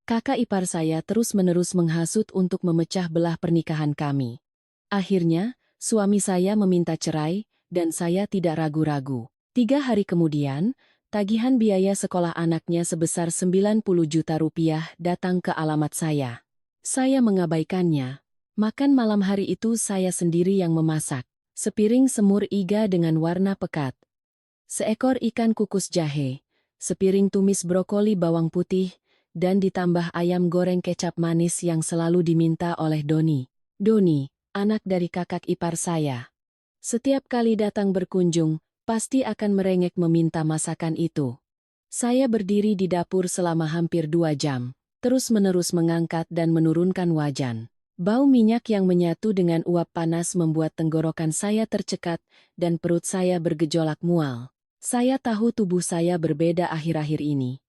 Kakak ipar saya terus-menerus menghasut untuk memecah belah pernikahan kami. Akhirnya, suami saya meminta cerai, dan saya tidak ragu-ragu. 3 hari kemudian, tagihan biaya sekolah anaknya sebesar 90 juta rupiah datang ke alamat saya. Saya mengabaikannya. Makan malam hari itu saya sendiri yang memasak. Sepiring semur iga dengan warna pekat. Seekor ikan kukus jahe. Sepiring tumis brokoli bawang putih, dan ditambah ayam goreng kecap manis yang selalu diminta oleh Doni. Doni, anak dari kakak ipar saya. Setiap kali datang berkunjung, pasti akan merengek meminta masakan itu. Saya berdiri di dapur selama hampir 2 jam, terus-menerus mengangkat dan menurunkan wajan. Bau minyak yang menyatu dengan uap panas membuat tenggorokan saya tercekat dan perut saya bergejolak mual. Saya tahu tubuh saya berbeda akhir-akhir ini.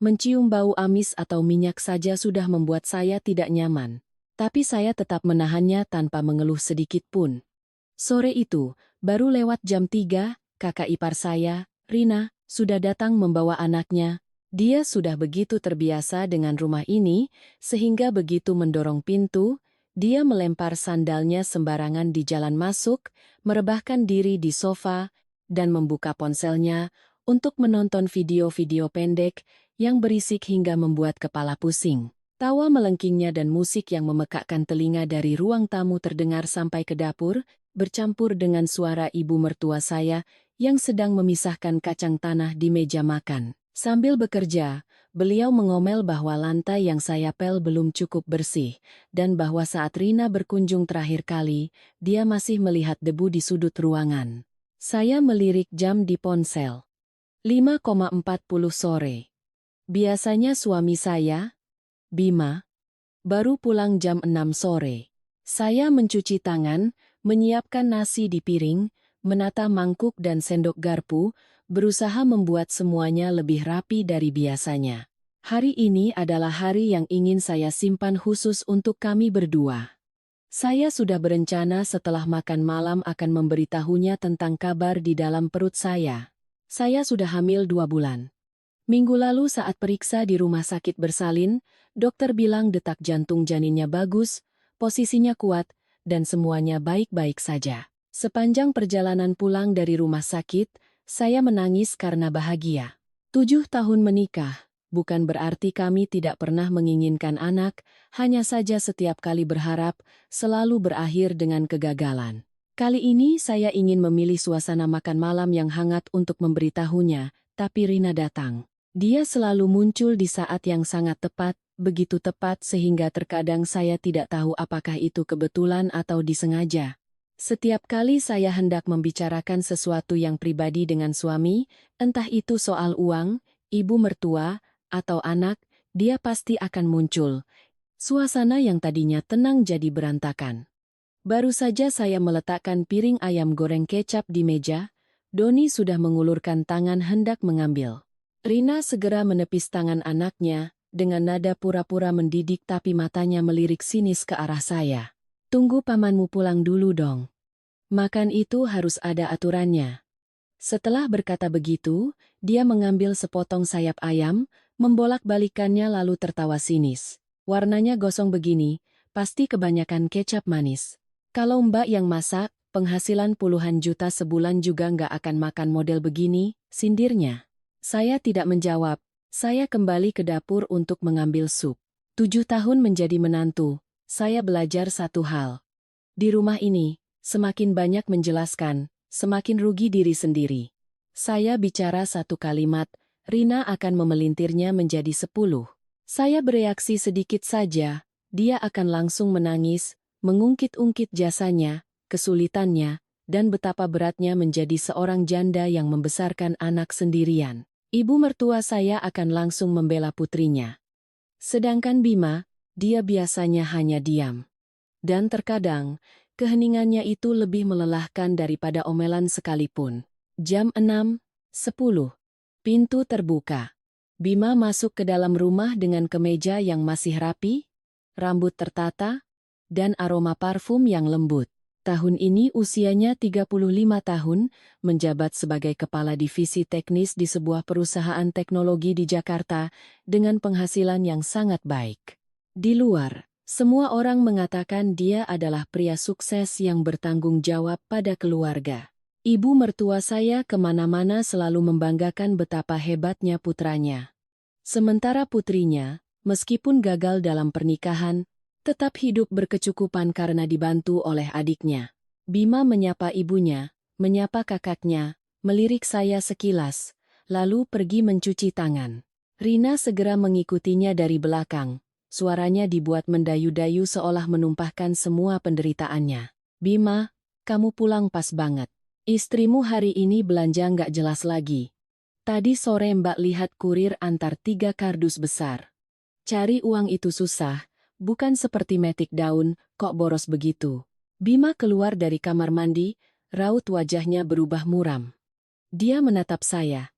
Mencium bau amis atau minyak saja sudah membuat saya tidak nyaman. Tapi saya tetap menahannya tanpa mengeluh sedikit pun. Sore itu, baru lewat jam 3, kakak ipar saya, Rina, sudah datang membawa anaknya. Dia sudah begitu terbiasa dengan rumah ini, sehingga begitu mendorong pintu, dia melempar sandalnya sembarangan di jalan masuk, merebahkan diri di sofa, dan membuka ponselnya untuk menonton video-video pendek yang berisik hingga membuat kepala pusing. Tawa melengkingnya dan musik yang memekakkan telinga dari ruang tamu terdengar sampai ke dapur, bercampur dengan suara ibu mertua saya yang sedang memisahkan kacang tanah di meja makan. Sambil bekerja, beliau mengomel bahwa lantai yang saya pel belum cukup bersih, dan bahwa saat Rina berkunjung terakhir kali, dia masih melihat debu di sudut ruangan. Saya melirik jam di ponsel. 5,40 sore. Biasanya suami saya, Bima, baru pulang jam 6 sore. Saya mencuci tangan, menyiapkan nasi di piring, menata mangkuk dan sendok garpu, berusaha membuat semuanya lebih rapi dari biasanya. Hari ini adalah hari yang ingin saya simpan khusus untuk kami berdua. Saya sudah berencana setelah makan malam akan memberitahunya tentang kabar di dalam perut saya. Saya sudah hamil 2 bulan. Minggu lalu saat periksa di rumah sakit bersalin, dokter bilang detak jantung janinnya bagus, posisinya kuat, dan semuanya baik-baik saja. Sepanjang perjalanan pulang dari rumah sakit, saya menangis karena bahagia. 7 tahun menikah, bukan berarti kami tidak pernah menginginkan anak, hanya saja setiap kali berharap, selalu berakhir dengan kegagalan. Kali ini saya ingin memilih suasana makan malam yang hangat untuk memberitahunya, tapi Rina datang. Dia selalu muncul di saat yang sangat tepat, begitu tepat sehingga terkadang saya tidak tahu apakah itu kebetulan atau disengaja. Setiap kali saya hendak membicarakan sesuatu yang pribadi dengan suami, entah itu soal uang, ibu mertua, atau anak, dia pasti akan muncul. Suasana yang tadinya tenang jadi berantakan. Baru saja saya meletakkan piring ayam goreng kecap di meja, Doni sudah mengulurkan tangan hendak mengambil. Rina segera menepis tangan anaknya, dengan nada pura-pura mendidik tapi matanya melirik sinis ke arah saya. Tunggu pamanmu pulang dulu dong. Makan itu harus ada aturannya. Setelah berkata begitu, dia mengambil sepotong sayap ayam, membolak-balikannya lalu tertawa sinis. Warnanya gosong begini, pasti kebanyakan kecap manis. Kalau mbak yang masak, penghasilan puluhan juta sebulan juga nggak akan makan model begini, sindirnya. Saya tidak menjawab, saya kembali ke dapur untuk mengambil sup. 7 tahun menjadi menantu, saya belajar satu hal. Di rumah ini, semakin banyak menjelaskan, semakin rugi diri sendiri. Saya bicara satu kalimat, Rina akan memelintirnya menjadi 10. Saya bereaksi sedikit saja, dia akan langsung menangis, mengungkit-ungkit jasanya, kesulitannya, dan betapa beratnya menjadi seorang janda yang membesarkan anak sendirian. Ibu mertua saya akan langsung membela putrinya. Sedangkan Bima, dia biasanya hanya diam. Dan terkadang, keheningannya itu lebih melelahkan daripada omelan sekalipun. Jam 6:10. Pintu terbuka. Bima masuk ke dalam rumah dengan kemeja yang masih rapi, rambut tertata, dan aroma parfum yang lembut. Tahun ini usianya 35 tahun, menjabat sebagai kepala divisi teknis di sebuah perusahaan teknologi di Jakarta dengan penghasilan yang sangat baik. Di luar, semua orang mengatakan dia adalah pria sukses yang bertanggung jawab pada keluarga. Ibu mertua saya kemana-mana selalu membanggakan betapa hebatnya putranya. Sementara putrinya, meskipun gagal dalam pernikahan, tetap hidup berkecukupan karena dibantu oleh adiknya. Bima menyapa ibunya, menyapa kakaknya, melirik saya sekilas, lalu pergi mencuci tangan. Rina segera mengikutinya dari belakang. Suaranya dibuat mendayu-dayu seolah menumpahkan semua penderitaannya. Bima, kamu pulang pas banget. Istrimu hari ini belanja nggak jelas lagi. Tadi sore Mbak lihat kurir antar 3 kardus besar. Cari uang itu susah, bukan seperti metik daun, kok boros begitu. Bima keluar dari kamar mandi, raut wajahnya berubah muram. Dia menatap saya.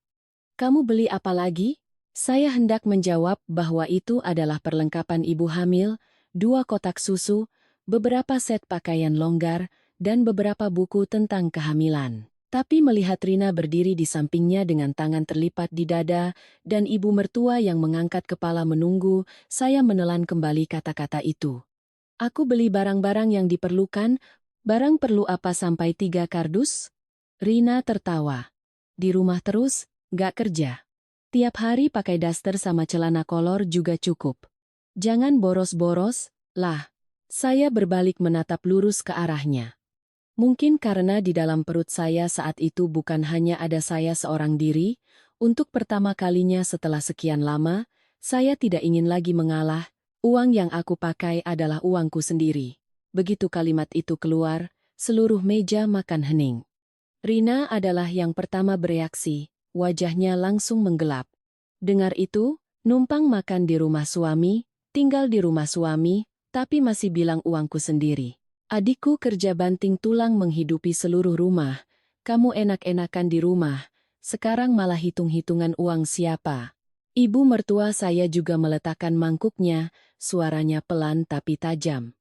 Kamu beli apa lagi? Saya hendak menjawab bahwa itu adalah perlengkapan ibu hamil, 2 kotak susu, beberapa set pakaian longgar, dan beberapa buku tentang kehamilan. Tapi melihat Rina berdiri di sampingnya dengan tangan terlipat di dada, dan ibu mertua yang mengangkat kepala menunggu, saya menelan kembali kata-kata itu. Aku beli barang-barang yang diperlukan, barang perlu apa sampai 3 kardus? Rina tertawa. Di rumah terus, gak kerja. Tiap hari pakai daster sama celana kolor juga cukup. Jangan boros-boros, lah. Saya berbalik menatap lurus ke arahnya. Mungkin karena di dalam perut saya saat itu bukan hanya ada saya seorang diri, untuk pertama kalinya setelah sekian lama, saya tidak ingin lagi mengalah, uang yang aku pakai adalah uangku sendiri. Begitu kalimat itu keluar, seluruh meja makan hening. Rina adalah yang pertama bereaksi, wajahnya langsung menggelap. Dengar itu, numpang makan di rumah suami, tinggal di rumah suami, tapi masih bilang uangku sendiri. Adikku kerja banting tulang menghidupi seluruh rumah, kamu enak-enakan di rumah, sekarang malah hitung-hitungan uang siapa. Ibu mertua saya juga meletakkan mangkuknya, suaranya pelan tapi tajam.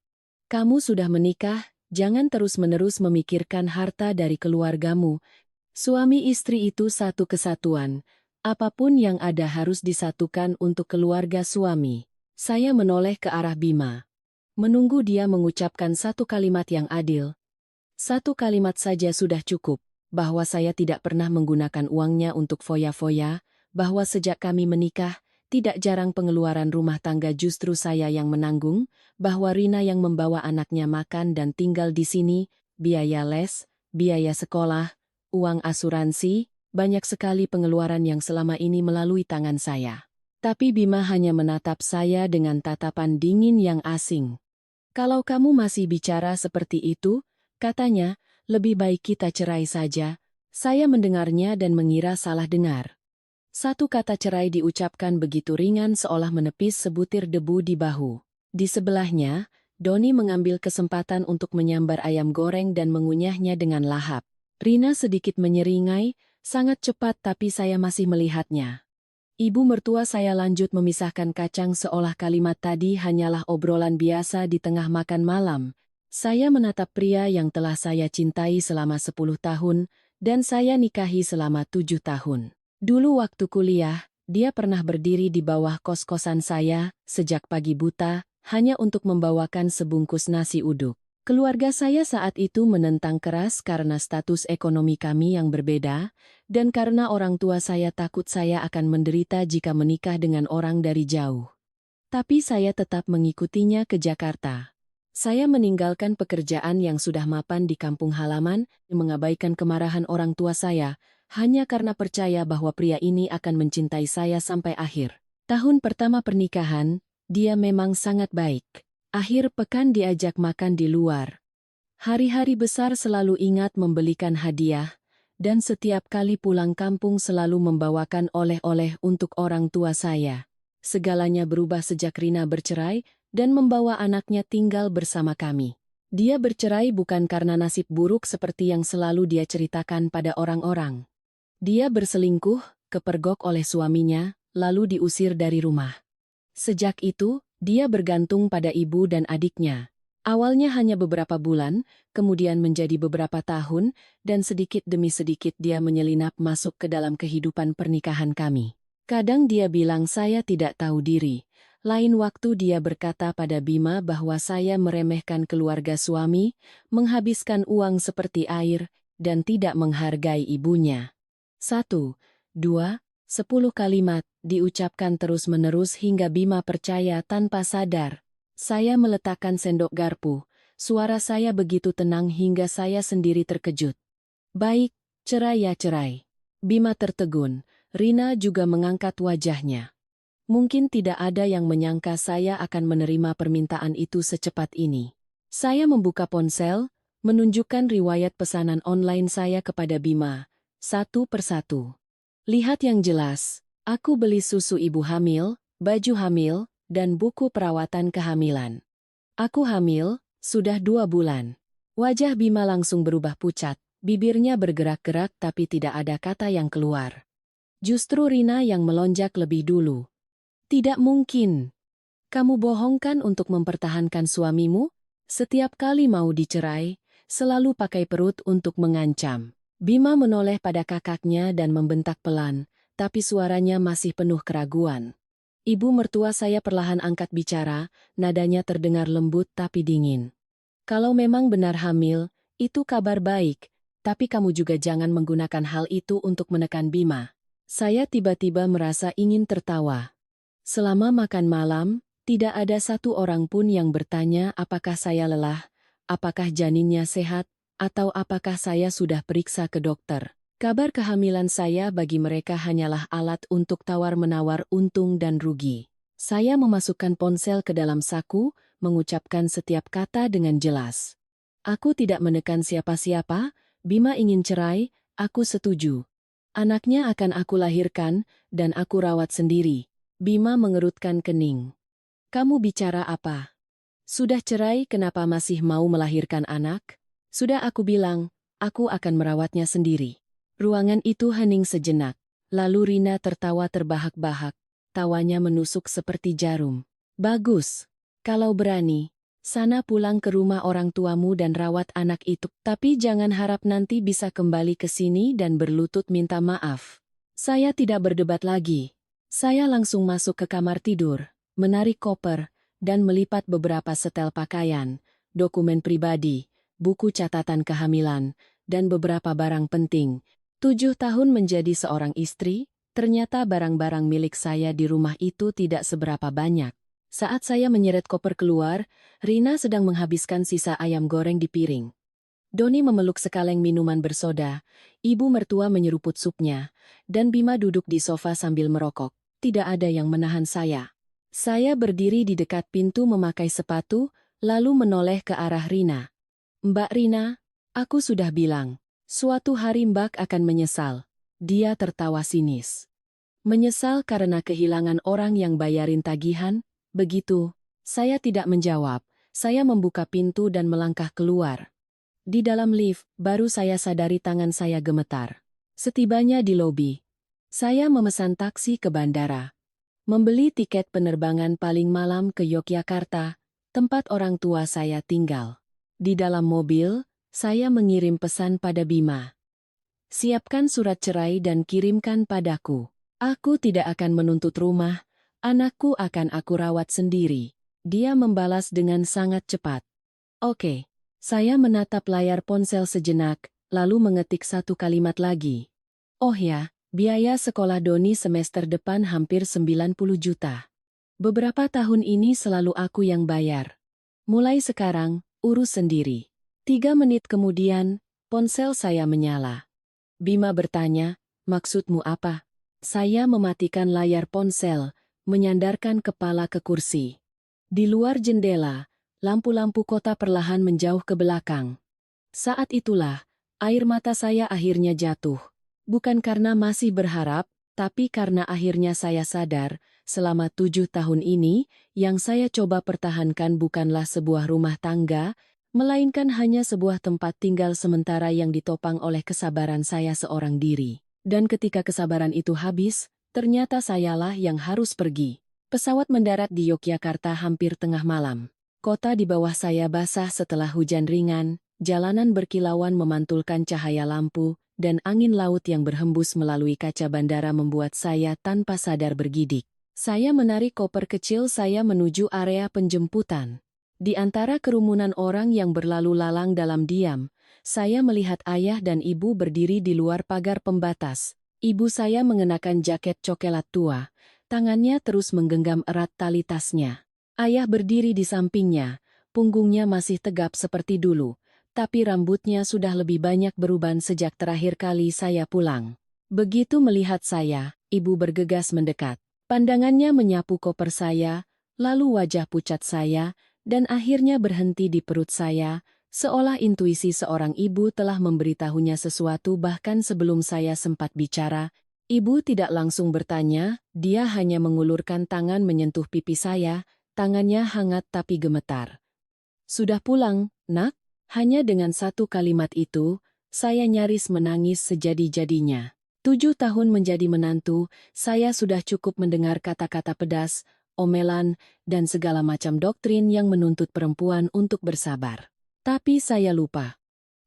Kamu sudah menikah, jangan terus-menerus memikirkan harta dari keluargamu. Suami istri itu satu kesatuan, apapun yang ada harus disatukan untuk keluarga suami. Saya menoleh ke arah Bima. Menunggu dia mengucapkan satu kalimat yang adil. Satu kalimat saja sudah cukup, bahwa saya tidak pernah menggunakan uangnya untuk foya-foya, bahwa sejak kami menikah, tidak jarang pengeluaran rumah tangga justru saya yang menanggung, bahwa Rina yang membawa anaknya makan dan tinggal di sini, biaya les, biaya sekolah, uang asuransi, banyak sekali pengeluaran yang selama ini melalui tangan saya. Tapi Bima hanya menatap saya dengan tatapan dingin yang asing. Kalau kamu masih bicara seperti itu, katanya, lebih baik kita cerai saja. Saya mendengarnya dan mengira salah dengar. Satu kata cerai diucapkan begitu ringan seolah menepis sebutir debu di bahu. Di sebelahnya, Doni mengambil kesempatan untuk menyambar ayam goreng dan mengunyahnya dengan lahap. Rina sedikit menyeringai, sangat cepat tapi saya masih melihatnya. Ibu mertua saya lanjut memisahkan kacang seolah kalimat tadi hanyalah obrolan biasa di tengah makan malam. Saya menatap pria yang telah saya cintai selama 10 tahun, dan saya nikahi selama 7 tahun. Dulu waktu kuliah, dia pernah berdiri di bawah kos-kosan saya, sejak pagi buta, hanya untuk membawakan sebungkus nasi uduk. Keluarga saya saat itu menentang keras karena status ekonomi kami yang berbeda, dan karena orang tua saya takut saya akan menderita jika menikah dengan orang dari jauh. Tapi saya tetap mengikutinya ke Jakarta. Saya meninggalkan pekerjaan yang sudah mapan di kampung halaman, mengabaikan kemarahan orang tua saya, hanya karena percaya bahwa pria ini akan mencintai saya sampai akhir. Tahun pertama pernikahan, dia memang sangat baik. Akhir pekan diajak makan di luar. Hari-hari besar selalu ingat membelikan hadiah, dan setiap kali pulang kampung selalu membawakan oleh-oleh untuk orang tua saya. Segalanya berubah sejak Rina bercerai dan membawa anaknya tinggal bersama kami. Dia bercerai bukan karena nasib buruk seperti yang selalu dia ceritakan pada orang-orang. Dia berselingkuh, kepergok oleh suaminya, lalu diusir dari rumah. Sejak itu, dia bergantung pada ibu dan adiknya. Awalnya hanya beberapa bulan, kemudian menjadi beberapa tahun, dan sedikit demi sedikit dia menyelinap masuk ke dalam kehidupan pernikahan kami. Kadang dia bilang saya tidak tahu diri. Lain waktu dia berkata pada Bima bahwa saya meremehkan keluarga suami, menghabiskan uang seperti air, dan tidak menghargai ibunya. 1, 2, 10 kalimat diucapkan terus-menerus hingga Bima percaya tanpa sadar. Saya meletakkan sendok garpu. Suara saya begitu tenang hingga saya sendiri terkejut. Baik, cerai ya cerai. Bima tertegun. Rina juga mengangkat wajahnya. Mungkin tidak ada yang menyangka saya akan menerima permintaan itu secepat ini. Saya membuka ponsel, menunjukkan riwayat pesanan online saya kepada Bima, satu persatu. Lihat yang jelas, aku beli susu ibu hamil, baju hamil, dan buku perawatan kehamilan. Aku hamil, sudah 2 bulan. Wajah Bima langsung berubah pucat, bibirnya bergerak-gerak tapi tidak ada kata yang keluar. Justru Rina yang melonjak lebih dulu. Tidak mungkin. Kamu bohongkan untuk mempertahankan suamimu? Setiap kali mau dicerai, selalu pakai perut untuk mengancam. Bima menoleh pada kakaknya dan membentak pelan, tapi suaranya masih penuh keraguan. Ibu mertua saya perlahan angkat bicara, nadanya terdengar lembut tapi dingin. Kalau memang benar hamil, itu kabar baik, tapi kamu juga jangan menggunakan hal itu untuk menekan Bima. Saya tiba-tiba merasa ingin tertawa. Selama makan malam, tidak ada satu orang pun yang bertanya apakah saya lelah, apakah janinnya sehat, atau apakah saya sudah periksa ke dokter. Kabar kehamilan saya bagi mereka hanyalah alat untuk tawar-menawar untung dan rugi. Saya memasukkan ponsel ke dalam saku, mengucapkan setiap kata dengan jelas. Aku tidak menekan siapa-siapa, Bima ingin cerai, aku setuju. Anaknya akan aku lahirkan, dan aku rawat sendiri. Bima mengerutkan kening. Kamu bicara apa? Sudah cerai kenapa masih mau melahirkan anak? Sudah aku bilang, aku akan merawatnya sendiri. Ruangan itu hening sejenak. Lalu Rina tertawa terbahak-bahak. Tawanya menusuk seperti jarum. Bagus. Kalau berani, sana pulang ke rumah orang tuamu dan rawat anak itu. Tapi jangan harap nanti bisa kembali ke sini dan berlutut minta maaf. Saya tidak berdebat lagi. Saya langsung masuk ke kamar tidur, menarik koper, dan melipat beberapa setel pakaian, dokumen pribadi, buku catatan kehamilan, dan beberapa barang penting. 7 tahun menjadi seorang istri, ternyata barang-barang milik saya di rumah itu tidak seberapa banyak. Saat saya menyeret koper keluar, Rina sedang menghabiskan sisa ayam goreng di piring. Doni memeluk sekaleng minuman bersoda, ibu mertua menyeruput supnya, dan Bima duduk di sofa sambil merokok. Tidak ada yang menahan saya. Saya berdiri di dekat pintu memakai sepatu, lalu menoleh ke arah Rina. Mbak Rina, aku sudah bilang. Suatu hari Mbak akan menyesal. Dia tertawa sinis. Menyesal karena kehilangan orang yang bayarin tagihan? Begitu. Saya tidak menjawab. Saya membuka pintu dan melangkah keluar. Di dalam lift, baru saya sadari tangan saya gemetar. Setibanya di lobi, saya memesan taksi ke bandara. Membeli tiket penerbangan paling malam ke Yogyakarta, tempat orang tua saya tinggal. Di dalam mobil, saya mengirim pesan pada Bima. Siapkan surat cerai dan kirimkan padaku. Aku tidak akan menuntut rumah, anakku akan aku rawat sendiri. Dia membalas dengan sangat cepat. Oke. Saya menatap layar ponsel sejenak, lalu mengetik satu kalimat lagi. Oh ya, biaya sekolah Doni semester depan hampir 90 juta. Beberapa tahun ini selalu aku yang bayar. Mulai sekarang, urus sendiri. 3 menit kemudian, ponsel saya menyala. Bima bertanya, maksudmu apa? Saya mematikan layar ponsel, menyandarkan kepala ke kursi. Di luar jendela, lampu-lampu kota perlahan menjauh ke belakang. Saat itulah, air mata saya akhirnya jatuh. Bukan karena masih berharap, tapi karena akhirnya saya sadar, selama 7 tahun ini, yang saya coba pertahankan bukanlah sebuah rumah tangga, melainkan hanya sebuah tempat tinggal sementara yang ditopang oleh kesabaran saya seorang diri. Dan ketika kesabaran itu habis, ternyata sayalah yang harus pergi. Pesawat mendarat di Yogyakarta hampir tengah malam. Kota di bawah saya basah setelah hujan ringan, jalanan berkilauan memantulkan cahaya lampu, dan angin laut yang berhembus melalui kaca bandara membuat saya tanpa sadar bergidik. Saya menarik koper kecil saya menuju area penjemputan. Di antara kerumunan orang yang berlalu lalang dalam diam, saya melihat ayah dan ibu berdiri di luar pagar pembatas. Ibu saya mengenakan jaket coklat tua. Tangannya terus menggenggam erat tali tasnya. Ayah berdiri di sampingnya, punggungnya masih tegap seperti dulu, tapi rambutnya sudah lebih banyak beruban sejak terakhir kali saya pulang. Begitu melihat saya, ibu bergegas mendekat. Pandangannya menyapu koper saya, lalu wajah pucat saya, dan akhirnya berhenti di perut saya, seolah intuisi seorang ibu telah memberitahunya sesuatu bahkan sebelum saya sempat bicara. Ibu tidak langsung bertanya, dia hanya mengulurkan tangan menyentuh pipi saya, tangannya hangat tapi gemetar. "Sudah pulang, Nak?" Hanya dengan satu kalimat itu, saya nyaris menangis sejadi-jadinya. 7 tahun menjadi menantu, saya sudah cukup mendengar kata-kata pedas, omelan, dan segala macam doktrin yang menuntut perempuan untuk bersabar. Tapi saya lupa.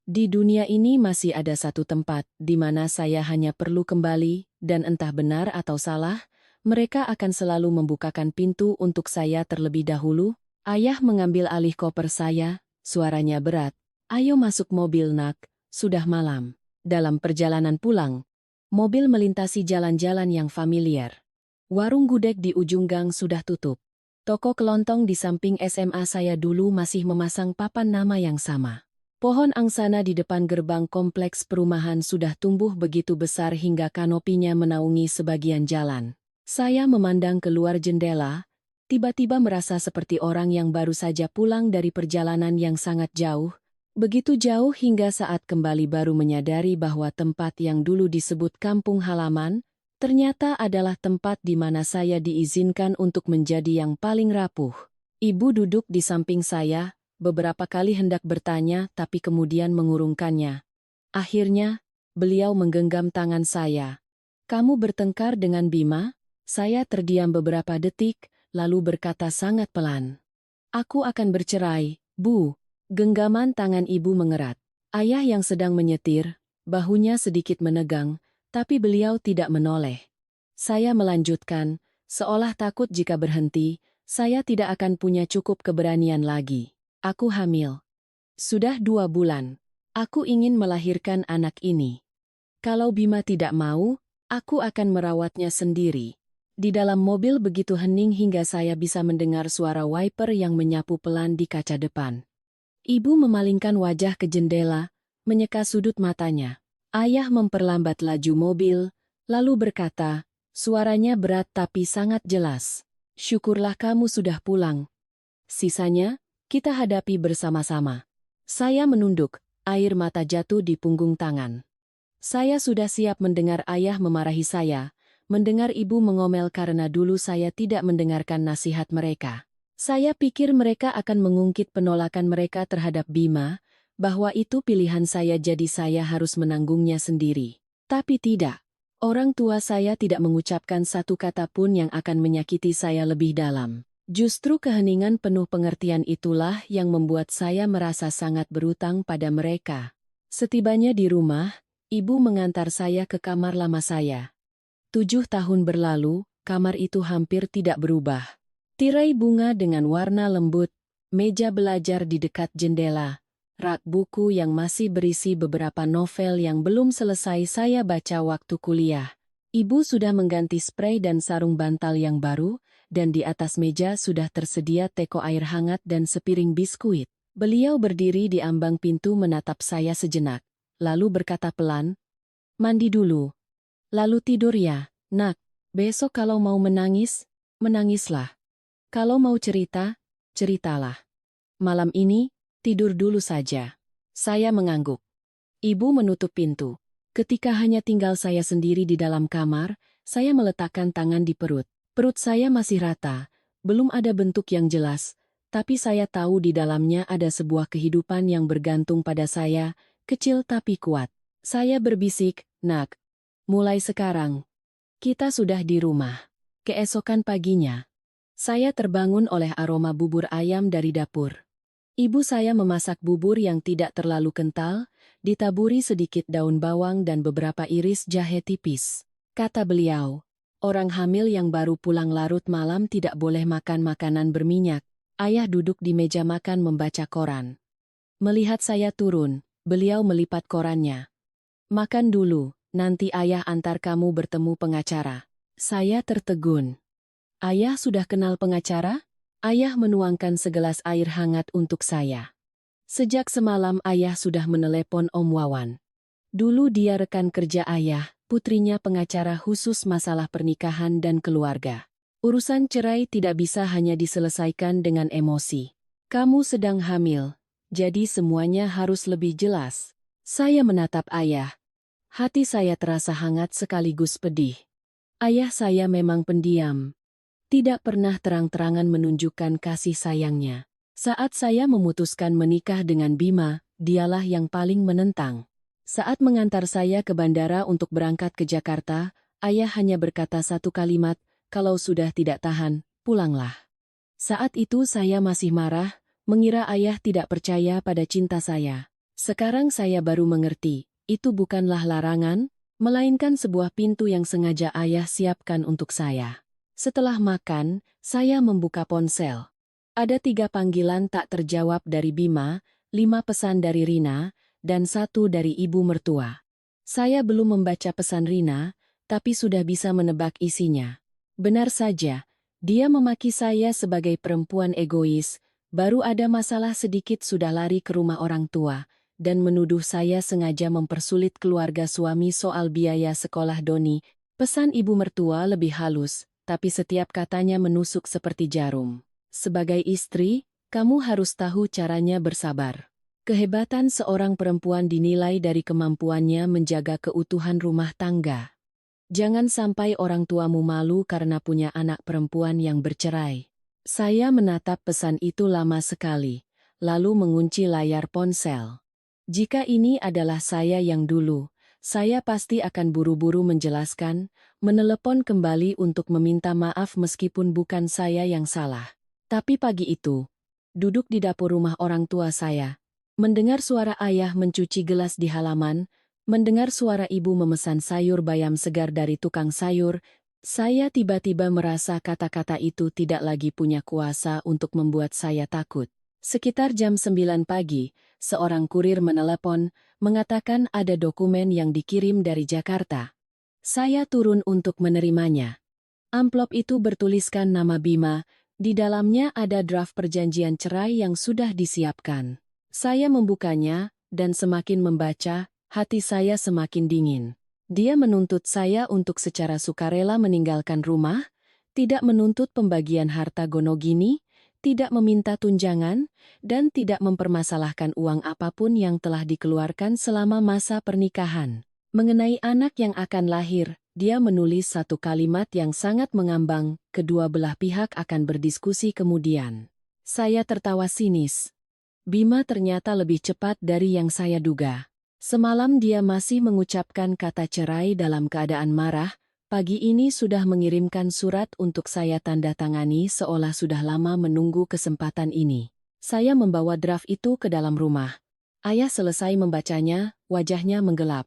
Di dunia ini masih ada satu tempat di mana saya hanya perlu kembali, dan entah benar atau salah, mereka akan selalu membukakan pintu untuk saya terlebih dahulu. Ayah mengambil alih koper saya, suaranya berat. "Ayo masuk mobil, Nak, sudah malam." Dalam perjalanan pulang, mobil melintasi jalan-jalan yang familiar. Warung gudeg di ujung gang sudah tutup. Toko kelontong di samping SMA saya dulu masih memasang papan nama yang sama. Pohon angsana di depan gerbang kompleks perumahan sudah tumbuh begitu besar hingga kanopinya menaungi sebagian jalan. Saya memandang keluar jendela, tiba-tiba merasa seperti orang yang baru saja pulang dari perjalanan yang sangat jauh. Begitu jauh hingga saat kembali baru menyadari bahwa tempat yang dulu disebut kampung halaman, ternyata adalah tempat di mana saya diizinkan untuk menjadi yang paling rapuh. Ibu duduk di samping saya, beberapa kali hendak bertanya tapi kemudian mengurungkannya. Akhirnya, beliau menggenggam tangan saya. "Kamu bertengkar dengan Bima?" Saya terdiam beberapa detik, lalu berkata sangat pelan. "Aku akan bercerai, Bu." Genggaman tangan ibu mengerat. Ayah yang sedang menyetir, bahunya sedikit menegang, tapi beliau tidak menoleh. Saya melanjutkan, seolah takut jika berhenti, saya tidak akan punya cukup keberanian lagi. "Aku hamil. Sudah 2 bulan. Aku ingin melahirkan anak ini. Kalau Bima tidak mau, aku akan merawatnya sendiri." Di dalam mobil begitu hening hingga saya bisa mendengar suara wiper yang menyapu pelan di kaca depan. Ibu memalingkan wajah ke jendela, menyeka sudut matanya. Ayah memperlambat laju mobil, lalu berkata, suaranya berat tapi sangat jelas. "Syukurlah kamu sudah pulang. Sisanya, kita hadapi bersama-sama." Saya menunduk, air mata jatuh di punggung tangan. Saya sudah siap mendengar ayah memarahi saya, mendengar ibu mengomel karena dulu saya tidak mendengarkan nasihat mereka. Saya pikir mereka akan mengungkit penolakan mereka terhadap Bima, bahwa itu pilihan saya jadi saya harus menanggungnya sendiri. Tapi tidak. Orang tua saya tidak mengucapkan satu kata pun yang akan menyakiti saya lebih dalam. Justru keheningan penuh pengertian itulah yang membuat saya merasa sangat berutang pada mereka. Setibanya di rumah, ibu mengantar saya ke kamar lama saya. 7 tahun berlalu, kamar itu hampir tidak berubah. Tirai bunga dengan warna lembut, meja belajar di dekat jendela, rak buku yang masih berisi beberapa novel yang belum selesai saya baca waktu kuliah. Ibu sudah mengganti sprei dan sarung bantal yang baru, dan di atas meja sudah tersedia teko air hangat dan sepiring biskuit. Beliau berdiri di ambang pintu menatap saya sejenak, lalu berkata pelan, "Mandi dulu. Lalu tidur ya, Nak. Besok kalau mau menangis, menangislah. Kalau mau cerita, ceritalah. Malam ini, tidur dulu saja." Saya mengangguk. Ibu menutup pintu. Ketika hanya tinggal saya sendiri di dalam kamar, saya meletakkan tangan di perut. Perut saya masih rata, belum ada bentuk yang jelas, tapi saya tahu di dalamnya ada sebuah kehidupan yang bergantung pada saya, kecil tapi kuat. Saya berbisik, "Nak, mulai sekarang, kita sudah di rumah." Keesokan paginya, Saya terbangun oleh aroma bubur ayam dari dapur. Ibu saya memasak bubur yang tidak terlalu kental, ditaburi sedikit daun bawang dan beberapa iris jahe tipis. Kata beliau, orang hamil yang baru pulang larut malam tidak boleh makan makanan berminyak. Ayah duduk di meja makan membaca koran. Melihat saya turun, beliau melipat korannya. Makan dulu, nanti ayah antar kamu bertemu pengacara. Saya tertegun. Ayah sudah kenal pengacara? Ayah menuangkan segelas air hangat untuk saya. Sejak semalam ayah sudah menelepon Om Wawan. Dulu dia rekan kerja ayah, putrinya pengacara khusus masalah pernikahan dan keluarga. Urusan cerai tidak bisa hanya diselesaikan dengan emosi. Kamu sedang hamil, jadi semuanya harus lebih jelas. Saya menatap ayah. Hati saya terasa hangat sekaligus pedih. Ayah saya memang pendiam. Tidak pernah terang-terangan menunjukkan kasih sayangnya. Saat saya memutuskan menikah dengan Bima, dialah yang paling menentang. Saat mengantar saya ke bandara untuk berangkat ke Jakarta, ayah hanya berkata satu kalimat, kalau sudah tidak tahan, pulanglah. Saat itu saya masih marah, mengira ayah tidak percaya pada cinta saya. Sekarang saya baru mengerti, itu bukanlah larangan, melainkan sebuah pintu yang sengaja ayah siapkan untuk saya. Setelah makan, saya membuka ponsel. Ada 3 panggilan tak terjawab dari Bima, 5 pesan dari Rina, dan 1 dari ibu mertua. Saya belum membaca pesan Rina, tapi sudah bisa menebak isinya. Benar saja, dia memaki saya sebagai perempuan egois, baru ada masalah sedikit sudah lari ke rumah orang tua, dan menuduh saya sengaja mempersulit keluarga suami soal biaya sekolah Doni. Pesan ibu mertua lebih halus, tapi setiap katanya menusuk seperti jarum. Sebagai istri, kamu harus tahu caranya bersabar. Kehebatan seorang perempuan dinilai dari kemampuannya menjaga keutuhan rumah tangga. Jangan sampai orang tuamu malu karena punya anak perempuan yang bercerai. Saya menatap pesan itu lama sekali, lalu mengunci layar ponsel. Jika ini adalah saya yang dulu, saya pasti akan buru-buru menjelaskan, menelepon kembali untuk meminta maaf meskipun bukan saya yang salah. Tapi pagi itu, duduk di dapur rumah orang tua saya, mendengar suara ayah mencuci gelas di halaman, mendengar suara ibu memesan sayur bayam segar dari tukang sayur, saya tiba-tiba merasa kata-kata itu tidak lagi punya kuasa untuk membuat saya takut. Sekitar jam 9 pagi, seorang kurir menelepon, mengatakan ada dokumen yang dikirim dari Jakarta. Saya turun untuk menerimanya. Amplop itu bertuliskan nama Bima, di dalamnya ada draft perjanjian cerai yang sudah disiapkan. Saya membukanya, dan semakin membaca, hati saya semakin dingin. Dia menuntut saya untuk secara sukarela meninggalkan rumah, tidak menuntut pembagian harta gonogini, tidak meminta tunjangan, dan tidak mempermasalahkan uang apapun yang telah dikeluarkan selama masa pernikahan. Mengenai anak yang akan lahir, dia menulis satu kalimat yang sangat mengambang, kedua belah pihak akan berdiskusi kemudian. Saya tertawa sinis. Bima ternyata lebih cepat dari yang saya duga. Semalam dia masih mengucapkan kata cerai dalam keadaan marah, pagi ini sudah mengirimkan surat untuk saya tanda tangani seolah sudah lama menunggu kesempatan ini. Saya membawa draft itu ke dalam rumah. Ayah selesai membacanya, wajahnya menggelap.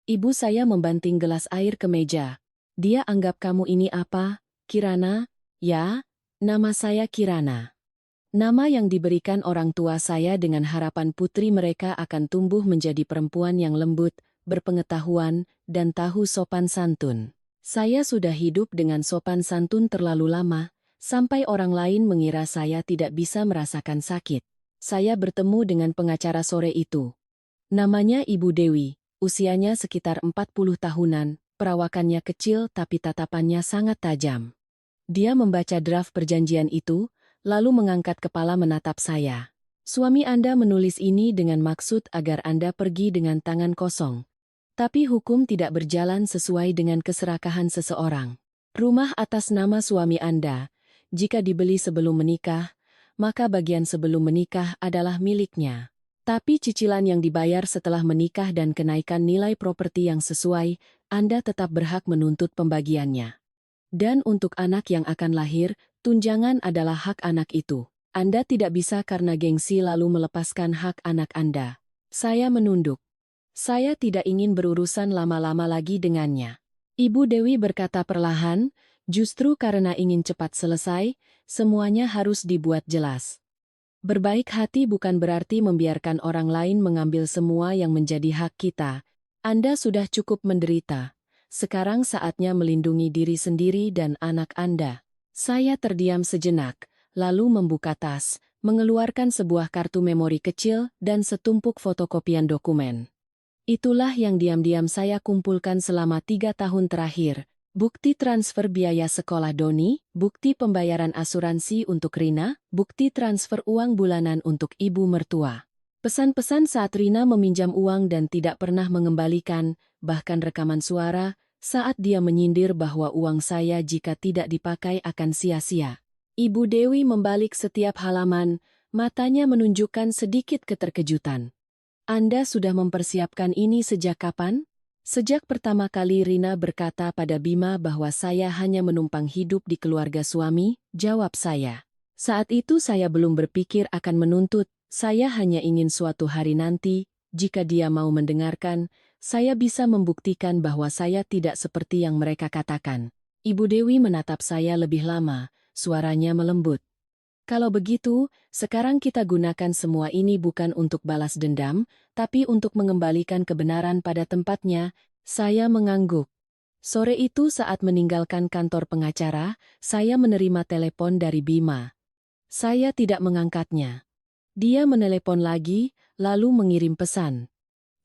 Ibu saya membanting gelas air ke meja. Dia anggap kamu ini apa, Kirana? Ya, nama saya Kirana. Nama yang diberikan orang tua saya dengan harapan putri mereka akan tumbuh menjadi perempuan yang lembut, berpengetahuan, dan tahu sopan santun. Saya sudah hidup dengan sopan santun terlalu lama, sampai orang lain mengira saya tidak bisa merasakan sakit. Saya bertemu dengan pengacara sore itu. Namanya Ibu Dewi. Usianya sekitar 40 tahunan, perawakannya kecil tapi tatapannya sangat tajam. Dia membaca draft perjanjian itu, lalu mengangkat kepala menatap saya. Suami Anda menulis ini dengan maksud agar Anda pergi dengan tangan kosong. Tapi hukum tidak berjalan sesuai dengan keserakahan seseorang. Rumah atas nama suami Anda, jika dibeli sebelum menikah, maka bagian sebelum menikah adalah miliknya. Tapi cicilan yang dibayar setelah menikah dan kenaikan nilai properti yang sesuai, Anda tetap berhak menuntut pembagiannya. Dan untuk anak yang akan lahir, Tunjangan adalah hak anak itu. Anda tidak bisa karena gengsi lalu melepaskan hak anak Anda. Saya menunduk. Saya tidak ingin berurusan lama-lama lagi dengannya. Ibu Dewi berkata perlahan, justru karena ingin cepat selesai, semuanya harus dibuat jelas. Berbaik hati bukan berarti membiarkan orang lain mengambil semua yang menjadi hak kita. Anda sudah cukup menderita. Sekarang saatnya melindungi diri sendiri dan anak Anda. Saya terdiam sejenak, lalu membuka tas, mengeluarkan sebuah kartu memori kecil dan setumpuk fotokopian dokumen. Itulah yang diam-diam saya kumpulkan selama 3 tahun terakhir. Bukti transfer biaya sekolah Doni, bukti pembayaran asuransi untuk Rina, bukti transfer uang bulanan untuk ibu mertua. Pesan-pesan saat Rina meminjam uang dan tidak pernah mengembalikan, bahkan rekaman suara, saat dia menyindir bahwa uang saya jika tidak dipakai akan sia-sia. Ibu Dewi membalik setiap halaman, matanya menunjukkan sedikit keterkejutan. Anda sudah mempersiapkan ini sejak kapan? Sejak pertama kali Rina berkata pada Bima bahwa saya hanya menumpang hidup di keluarga suami, jawab saya. Saat itu saya belum berpikir akan menuntut, saya hanya ingin suatu hari nanti, jika dia mau mendengarkan, saya bisa membuktikan bahwa saya tidak seperti yang mereka katakan. Ibu Dewi menatap saya lebih lama, suaranya melembut. Kalau begitu, sekarang kita gunakan semua ini bukan untuk balas dendam, tapi untuk mengembalikan kebenaran pada tempatnya. Saya mengangguk. Sore itu saat meninggalkan kantor pengacara, saya menerima telepon dari Bima. Saya tidak mengangkatnya. Dia menelepon lagi, lalu mengirim pesan.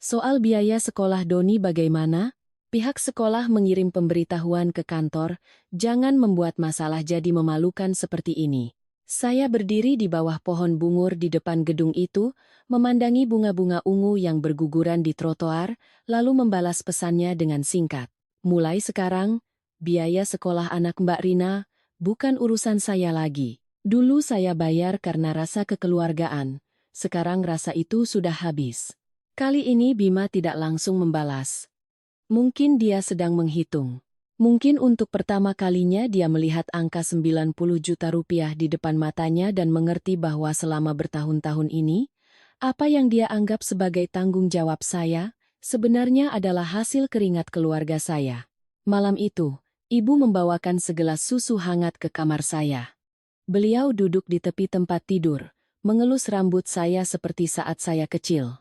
Soal biaya sekolah Doni bagaimana? Pihak sekolah mengirim pemberitahuan ke kantor, jangan membuat masalah jadi memalukan seperti ini. Saya berdiri di bawah pohon bungur di depan gedung itu, memandangi bunga-bunga ungu yang berguguran di trotoar, lalu membalas pesannya dengan singkat. Mulai sekarang, biaya sekolah anak Mbak Rina bukan urusan saya lagi. Dulu saya bayar karena rasa kekeluargaan, sekarang rasa itu sudah habis. Kali ini Bima tidak langsung membalas. Mungkin dia sedang menghitung. Mungkin untuk pertama kalinya dia melihat angka 90 juta rupiah di depan matanya dan mengerti bahwa selama bertahun-tahun ini, apa yang dia anggap sebagai tanggung jawab saya, sebenarnya adalah hasil keringat keluarga saya. Malam itu, ibu membawakan segelas susu hangat ke kamar saya. Beliau duduk di tepi tempat tidur, mengelus rambut saya seperti saat saya kecil.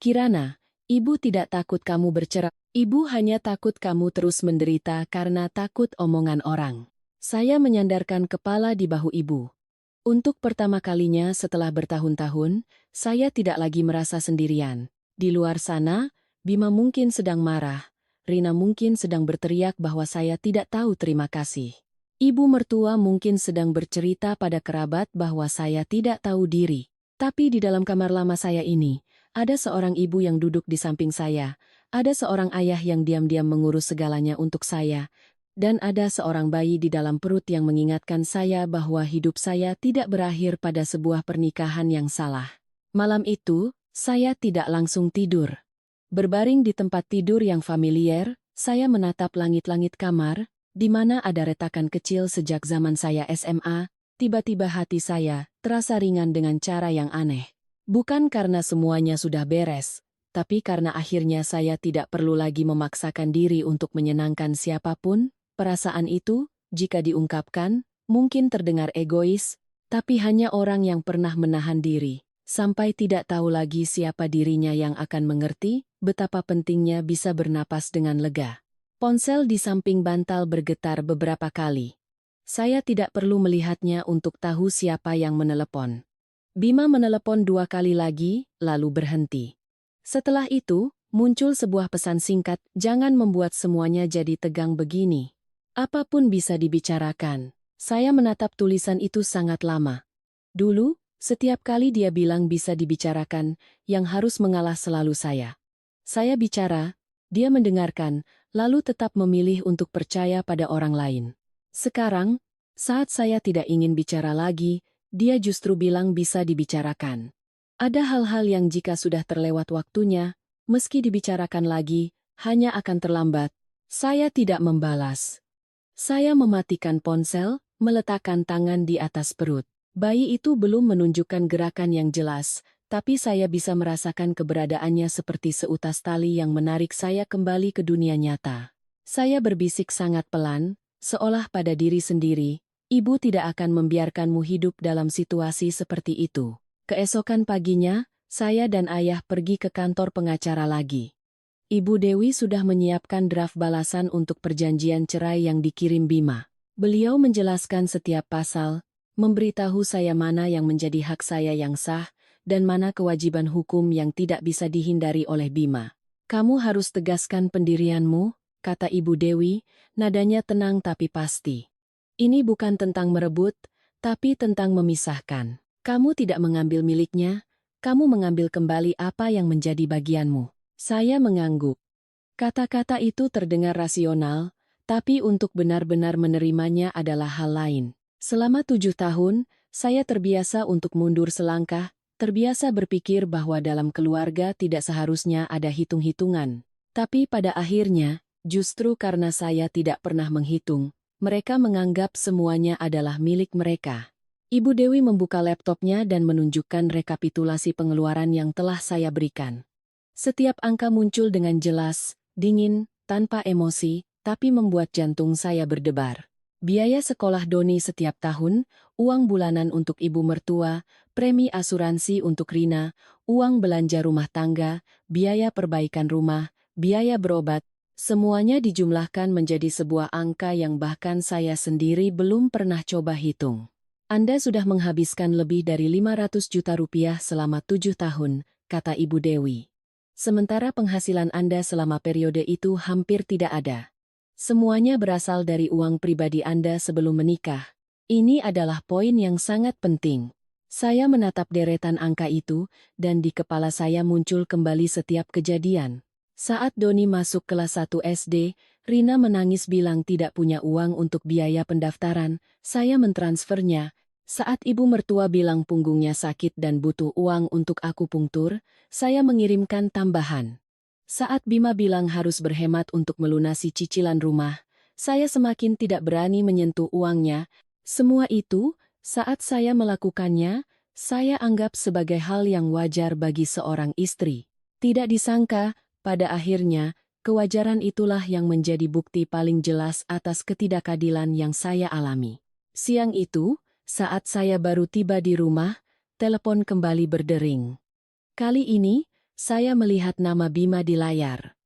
Kirana, ibu tidak takut kamu bercerai. Ibu hanya takut kamu terus menderita karena takut omongan orang. Saya menyandarkan kepala di bahu ibu. Untuk pertama kalinya setelah bertahun-tahun, saya tidak lagi merasa sendirian. Di luar sana, Bima mungkin sedang marah. Rina mungkin sedang berteriak bahwa saya tidak tahu terima kasih. Ibu mertua mungkin sedang bercerita pada kerabat bahwa saya tidak tahu diri. Tapi di dalam kamar lama saya ini, ada seorang ibu yang duduk di samping saya. Ada seorang ayah yang diam-diam mengurus segalanya untuk saya, dan ada seorang bayi di dalam perut yang mengingatkan saya bahwa hidup saya tidak berakhir pada sebuah pernikahan yang salah. Malam itu, saya tidak langsung tidur. Berbaring di tempat tidur yang familiar, saya menatap langit-langit kamar, di mana ada retakan kecil sejak zaman saya SMA, tiba-tiba hati saya terasa ringan dengan cara yang aneh. Bukan karena semuanya sudah beres, tapi karena akhirnya saya tidak perlu lagi memaksakan diri untuk menyenangkan siapapun. Perasaan itu, jika diungkapkan, mungkin terdengar egois, tapi hanya orang yang pernah menahan diri, sampai tidak tahu lagi siapa dirinya yang akan mengerti betapa pentingnya bisa bernapas dengan lega. Ponsel di samping bantal bergetar beberapa kali. Saya tidak perlu melihatnya untuk tahu siapa yang menelepon. Bima menelepon 2 kali lagi, lalu berhenti. Setelah itu, muncul sebuah pesan singkat, jangan membuat semuanya jadi tegang begini. Apapun bisa dibicarakan. Saya menatap tulisan itu sangat lama. Dulu, setiap kali dia bilang bisa dibicarakan, yang harus mengalah selalu saya. Saya bicara, dia mendengarkan, lalu tetap memilih untuk percaya pada orang lain. Sekarang, saat saya tidak ingin bicara lagi, dia justru bilang bisa dibicarakan. Ada hal-hal yang jika sudah terlewat waktunya, meski dibicarakan lagi, hanya akan terlambat. Saya tidak membalas. Saya mematikan ponsel, meletakkan tangan di atas perut. Bayi itu belum menunjukkan gerakan yang jelas, tapi saya bisa merasakan keberadaannya seperti seutas tali yang menarik saya kembali ke dunia nyata. Saya berbisik sangat pelan, seolah pada diri sendiri, ibu tidak akan membiarkanmu hidup dalam situasi seperti itu. Keesokan paginya, saya dan ayah pergi ke kantor pengacara lagi. Ibu Dewi sudah menyiapkan draft balasan untuk perjanjian cerai yang dikirim Bima. Beliau menjelaskan setiap pasal, memberitahu saya mana yang menjadi hak saya yang sah, dan mana kewajiban hukum yang tidak bisa dihindari oleh Bima. Kamu harus tegaskan pendirianmu, kata Ibu Dewi, nadanya tenang tapi pasti. Ini bukan tentang merebut, tapi tentang memisahkan. Kamu tidak mengambil miliknya, kamu mengambil kembali apa yang menjadi bagianmu. Saya mengangguk. Kata-kata itu terdengar rasional, tapi untuk benar-benar menerimanya adalah hal lain. Selama 7 tahun, saya terbiasa untuk mundur selangkah, terbiasa berpikir bahwa dalam keluarga tidak seharusnya ada hitung-hitungan. Tapi pada akhirnya, justru karena saya tidak pernah menghitung, mereka menganggap semuanya adalah milik mereka. Ibu Dewi membuka laptopnya dan menunjukkan rekapitulasi pengeluaran yang telah saya berikan. Setiap angka muncul dengan jelas, dingin, tanpa emosi, tapi membuat jantung saya berdebar. Biaya sekolah Doni setiap tahun, uang bulanan untuk ibu mertua, premi asuransi untuk Rina, uang belanja rumah tangga, biaya perbaikan rumah, biaya berobat, semuanya dijumlahkan menjadi sebuah angka yang bahkan saya sendiri belum pernah coba hitung. Anda sudah menghabiskan lebih dari 500 juta rupiah selama 7 tahun, kata Ibu Dewi. Sementara penghasilan Anda selama periode itu hampir tidak ada. Semuanya berasal dari uang pribadi Anda sebelum menikah. Ini adalah poin yang sangat penting. Saya menatap deretan angka itu, dan di kepala saya muncul kembali setiap kejadian. Saat Doni masuk kelas 1 SD, Rina menangis bilang tidak punya uang untuk biaya pendaftaran, saya mentransfernya. Saat ibu mertua bilang punggungnya sakit dan butuh uang untuk akupunktur, saya mengirimkan tambahan. Saat Bima bilang harus berhemat untuk melunasi cicilan rumah, saya semakin tidak berani menyentuh uangnya. Semua itu, saat saya melakukannya, saya anggap sebagai hal yang wajar bagi seorang istri. Tidak disangka, pada akhirnya, kewajaran itulah yang menjadi bukti paling jelas atas ketidakadilan yang saya alami. Siang itu, saat saya baru tiba di rumah, telepon kembali berdering. Kali ini, saya melihat nama Bima di layar.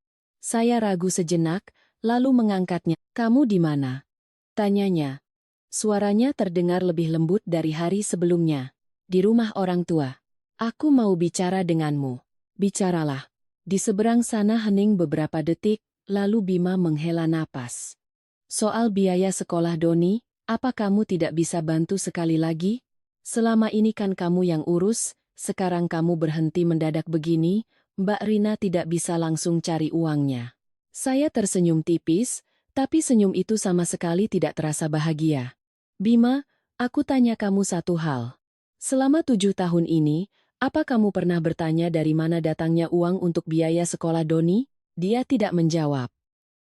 Saya ragu sejenak, lalu mengangkatnya. "Kamu di mana?" tanyanya. Suaranya terdengar lebih lembut dari hari sebelumnya. "Di rumah orang tua. Aku mau bicara denganmu." "Bicaralah." Di seberang sana hening beberapa detik, lalu Bima menghela napas. "Soal biaya sekolah Doni, apa kamu tidak bisa bantu sekali lagi? Selama ini kan kamu yang urus, sekarang kamu berhenti mendadak begini, Mbak Rina tidak bisa langsung cari uangnya." Saya tersenyum tipis, tapi senyum itu sama sekali tidak terasa bahagia. "Bima, aku tanya kamu satu hal. Selama 7 tahun ini, apa kamu pernah bertanya dari mana datangnya uang untuk biaya sekolah Doni?" Dia tidak menjawab.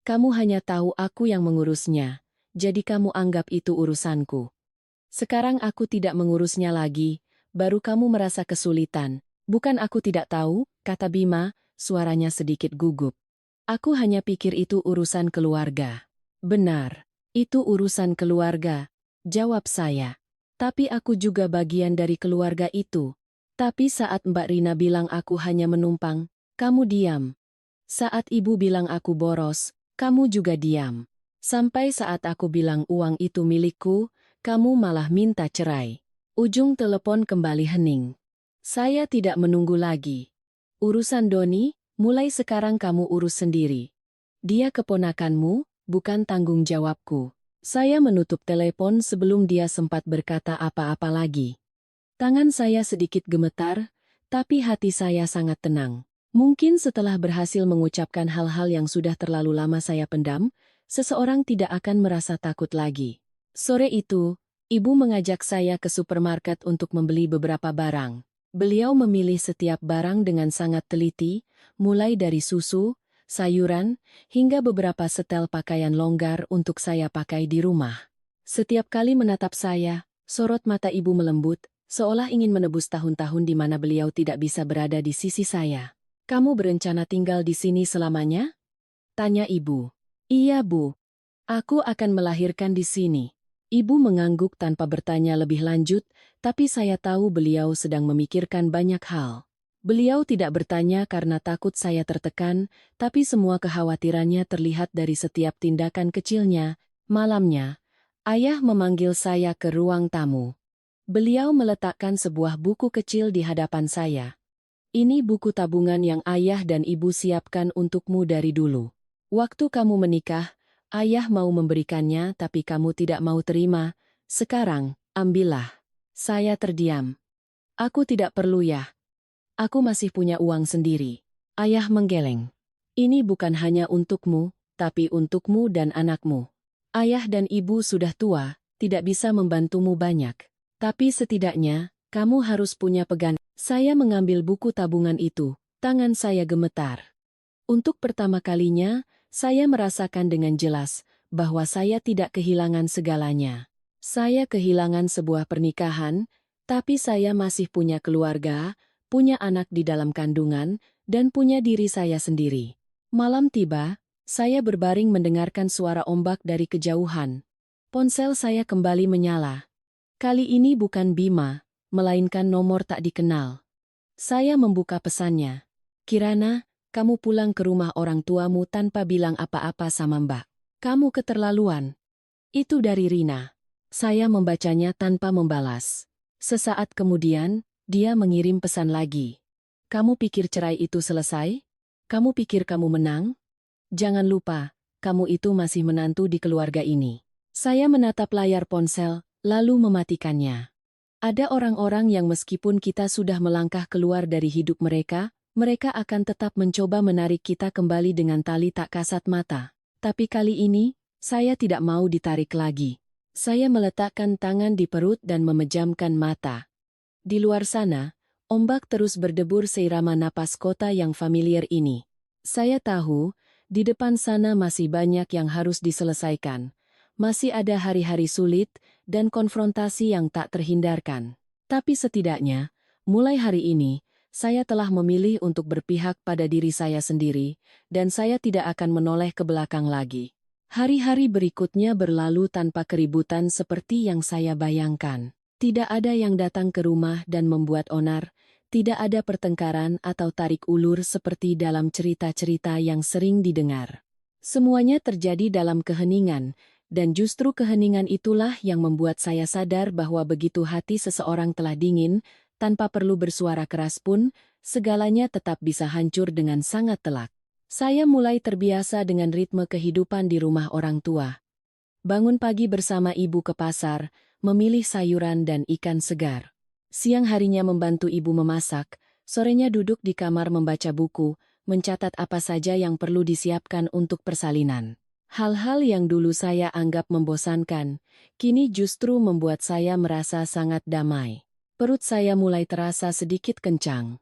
"Kamu hanya tahu aku yang mengurusnya, jadi kamu anggap itu urusanku. Sekarang aku tidak mengurusnya lagi, baru kamu merasa kesulitan." "Bukan aku tidak tahu," kata Bima, suaranya sedikit gugup. "Aku hanya pikir itu urusan keluarga." "Benar, itu urusan keluarga," jawab saya. "Tapi aku juga bagian dari keluarga itu." Tapi saat Mbak Rina bilang aku hanya menumpang, kamu diam. Saat ibu bilang aku boros, kamu juga diam. Sampai saat aku bilang uang itu milikku, kamu malah minta cerai. Ujung telepon kembali hening. Saya tidak menunggu lagi. "Urusan Doni, mulai sekarang kamu urus sendiri. Dia keponakanmu, bukan tanggung jawabku." Saya menutup telepon sebelum dia sempat berkata apa-apa lagi. Tangan saya sedikit gemetar, tapi hati saya sangat tenang. Mungkin setelah berhasil mengucapkan hal-hal yang sudah terlalu lama saya pendam, seseorang tidak akan merasa takut lagi. Sore itu, ibu mengajak saya ke supermarket untuk membeli beberapa barang. Beliau memilih setiap barang dengan sangat teliti, mulai dari susu, sayuran, hingga beberapa setel pakaian longgar untuk saya pakai di rumah. Setiap kali menatap saya, sorot mata ibu melembut, seolah ingin menebus tahun-tahun di mana beliau tidak bisa berada di sisi saya. Kamu berencana tinggal di sini selamanya? Tanya ibu. Iya, Bu. Aku akan melahirkan di sini. Ibu mengangguk tanpa bertanya lebih lanjut, tapi saya tahu beliau sedang memikirkan banyak hal. Beliau tidak bertanya karena takut saya tertekan, tapi semua kekhawatirannya terlihat dari setiap tindakan kecilnya. Malamnya, ayah memanggil saya ke ruang tamu. Beliau meletakkan sebuah buku kecil di hadapan saya. Ini buku tabungan yang ayah dan ibu siapkan untukmu dari dulu. Waktu kamu menikah, ayah mau memberikannya tapi kamu tidak mau terima. Sekarang, ambillah. Saya terdiam. Aku tidak perlu ya. Aku masih punya uang sendiri. Ayah menggeleng. Ini bukan hanya untukmu, tapi untukmu dan anakmu. Ayah dan ibu sudah tua, tidak bisa membantumu banyak. Tapi setidaknya, kamu harus punya pegangan. Saya mengambil buku tabungan itu, tangan saya gemetar. Untuk pertama kalinya, saya merasakan dengan jelas bahwa saya tidak kehilangan segalanya. Saya kehilangan sebuah pernikahan, tapi saya masih punya keluarga, punya anak di dalam kandungan, dan punya diri saya sendiri. Malam tiba, saya berbaring mendengarkan suara ombak dari kejauhan. Ponsel saya kembali menyala. Kali ini bukan Bima, melainkan nomor tak dikenal. Saya membuka pesannya. Kirana, kamu pulang ke rumah orang tuamu tanpa bilang apa-apa sama Mbak. Kamu keterlaluan. Itu dari Rina. Saya membacanya tanpa membalas. Sesaat kemudian, dia mengirim pesan lagi. Kamu pikir cerai itu selesai? Kamu pikir kamu menang? Jangan lupa, kamu itu masih menantu di keluarga ini. Saya menatap layar ponsel, lalu mematikannya. Ada orang-orang yang meskipun kita sudah melangkah keluar dari hidup mereka, mereka akan tetap mencoba menarik kita kembali dengan tali tak kasat mata. Tapi kali ini, saya tidak mau ditarik lagi. Saya meletakkan tangan di perut dan memejamkan mata. Di luar sana, ombak terus berdebur seirama napas kota yang familiar ini. Saya tahu, di depan sana masih banyak yang harus diselesaikan. Masih ada hari-hari sulit dan konfrontasi yang tak terhindarkan. Tapi setidaknya, mulai hari ini, saya telah memilih untuk berpihak pada diri saya sendiri, dan saya tidak akan menoleh ke belakang lagi. Hari-hari berikutnya berlalu tanpa keributan seperti yang saya bayangkan. Tidak ada yang datang ke rumah dan membuat onar, tidak ada pertengkaran atau tarik ulur seperti dalam cerita-cerita yang sering didengar. Semuanya terjadi dalam keheningan, dan justru keheningan itulah yang membuat saya sadar bahwa begitu hati seseorang telah dingin, tanpa perlu bersuara keras pun, segalanya tetap bisa hancur dengan sangat telak. Saya mulai terbiasa dengan ritme kehidupan di rumah orang tua. Bangun pagi bersama ibu ke pasar, memilih sayuran dan ikan segar. Siang harinya membantu ibu memasak, sorenya duduk di kamar membaca buku, mencatat apa saja yang perlu disiapkan untuk persalinan. Hal-hal yang dulu saya anggap membosankan, kini justru membuat saya merasa sangat damai. Perut saya mulai terasa sedikit kencang.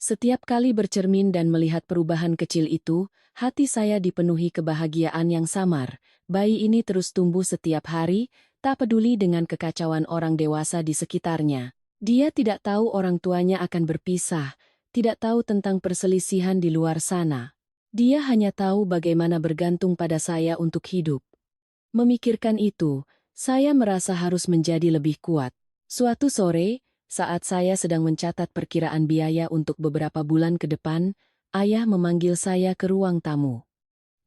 Setiap kali bercermin dan melihat perubahan kecil itu, hati saya dipenuhi kebahagiaan yang samar. Bayi ini terus tumbuh setiap hari, tak peduli dengan kekacauan orang dewasa di sekitarnya. Dia tidak tahu orang tuanya akan berpisah, tidak tahu tentang perselisihan di luar sana. Dia hanya tahu bagaimana bergantung pada saya untuk hidup. Memikirkan itu, saya merasa harus menjadi lebih kuat. Suatu sore, saat saya sedang mencatat perkiraan biaya untuk beberapa bulan ke depan, ayah memanggil saya ke ruang tamu.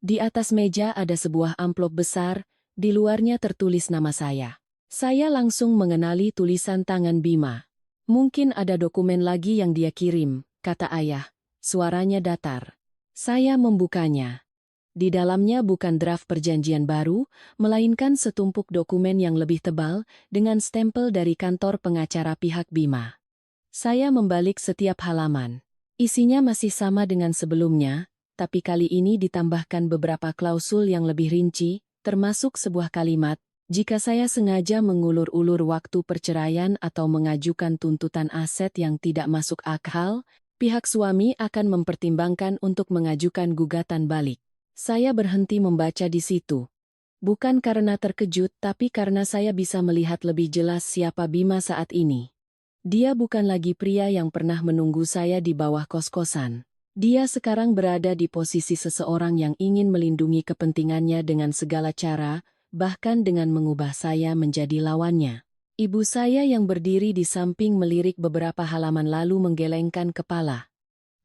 Di atas meja ada sebuah amplop besar, di luarnya tertulis nama saya. Saya langsung mengenali tulisan tangan Bima. Mungkin ada dokumen lagi yang dia kirim, kata ayah. Suaranya datar. Saya membukanya. Di dalamnya bukan draft perjanjian baru, melainkan setumpuk dokumen yang lebih tebal dengan stempel dari kantor pengacara pihak Bima. Saya membalik setiap halaman. Isinya masih sama dengan sebelumnya, tapi kali ini ditambahkan beberapa klausul yang lebih rinci, termasuk sebuah kalimat, jika saya sengaja mengulur-ulur waktu perceraian atau mengajukan tuntutan aset yang tidak masuk akal, pihak suami akan mempertimbangkan untuk mengajukan gugatan balik. Saya berhenti membaca di situ. Bukan karena terkejut tapi karena saya bisa melihat lebih jelas siapa Bima saat ini. Dia bukan lagi pria yang pernah menunggu saya di bawah kos-kosan. Dia sekarang berada di posisi seseorang yang ingin melindungi kepentingannya dengan segala cara, bahkan dengan mengubah saya menjadi lawannya. Ibu saya yang berdiri di samping melirik beberapa halaman lalu menggelengkan kepala.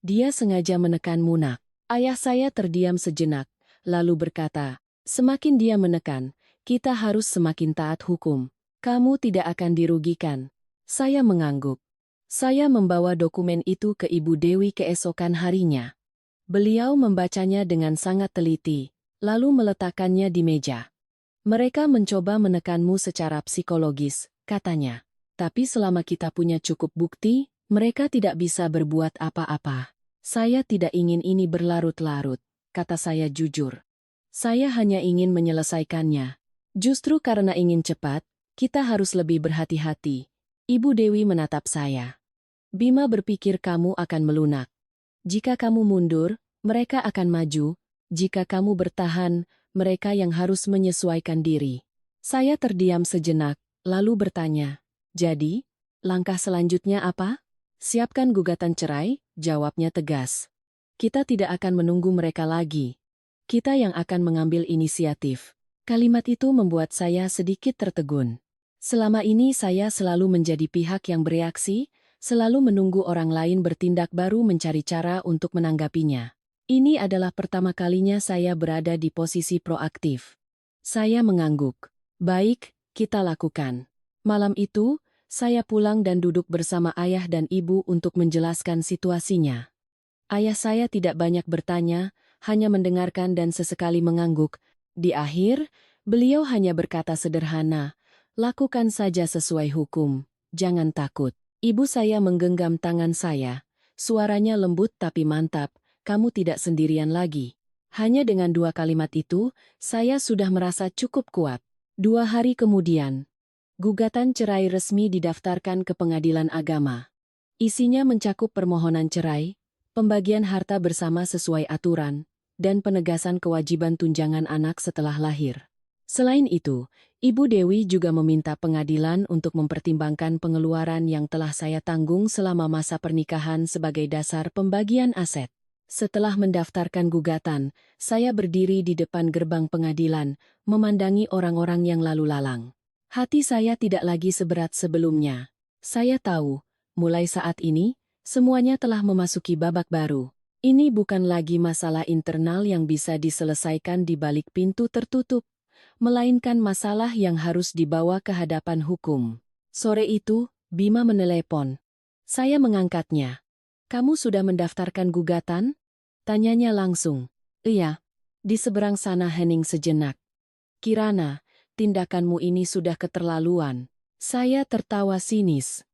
Dia sengaja menekan Munak. Ayah saya terdiam sejenak, lalu berkata, "Semakin dia menekan, kita harus semakin taat hukum. Kamu tidak akan dirugikan." Saya mengangguk. Saya membawa dokumen itu ke Ibu Dewi keesokan harinya. Beliau membacanya dengan sangat teliti, lalu meletakkannya di meja. "Mereka mencoba menekanmu secara psikologis," katanya. "Tapi selama kita punya cukup bukti, mereka tidak bisa berbuat apa-apa." "Saya tidak ingin ini berlarut-larut," kata saya jujur. "Saya hanya ingin menyelesaikannya. Justru karena ingin cepat, kita harus lebih berhati-hati." Ibu Dewi menatap saya. "Bima berpikir kamu akan melunak. Jika kamu mundur, mereka akan maju. Jika kamu bertahan, mereka yang harus menyesuaikan diri." Saya terdiam sejenak, lalu bertanya, "Jadi, langkah selanjutnya apa?" "Siapkan gugatan cerai," jawabnya tegas. "Kita tidak akan menunggu mereka lagi. Kita yang akan mengambil inisiatif." Kalimat itu membuat saya sedikit tertegun. Selama ini saya selalu menjadi pihak yang bereaksi, selalu menunggu orang lain bertindak baru mencari cara untuk menanggapinya. Ini adalah pertama kalinya saya berada di posisi proaktif. Saya mengangguk. "Baik, kita lakukan." Malam itu, saya pulang dan duduk bersama ayah dan ibu untuk menjelaskan situasinya. Ayah saya tidak banyak bertanya, hanya mendengarkan dan sesekali mengangguk. Di akhir, beliau hanya berkata sederhana, "Lakukan saja sesuai hukum, jangan takut." Ibu saya menggenggam tangan saya. Suaranya lembut tapi mantap, "Kamu tidak sendirian lagi." Hanya dengan 2 kalimat itu, saya sudah merasa cukup kuat. 2 hari kemudian, gugatan cerai resmi didaftarkan ke Pengadilan Agama. Isinya mencakup permohonan cerai, pembagian harta bersama sesuai aturan, dan penegasan kewajiban tunjangan anak setelah lahir. Selain itu, Ibu Dewi juga meminta pengadilan untuk mempertimbangkan pengeluaran yang telah saya tanggung selama masa pernikahan sebagai dasar pembagian aset. Setelah mendaftarkan gugatan, saya berdiri di depan gerbang pengadilan, memandangi orang-orang yang lalu lalang. Hati saya tidak lagi seberat sebelumnya. Saya tahu, mulai saat ini, semuanya telah memasuki babak baru. Ini bukan lagi masalah internal yang bisa diselesaikan di balik pintu tertutup, melainkan masalah yang harus dibawa ke hadapan hukum. Sore itu, Bima menelepon. Saya mengangkatnya. "Kamu sudah mendaftarkan gugatan?" Tanyanya langsung. "Iya." Di seberang sana hening sejenak. "Kirana, tindakanmu ini sudah keterlaluan." Saya tertawa sinis.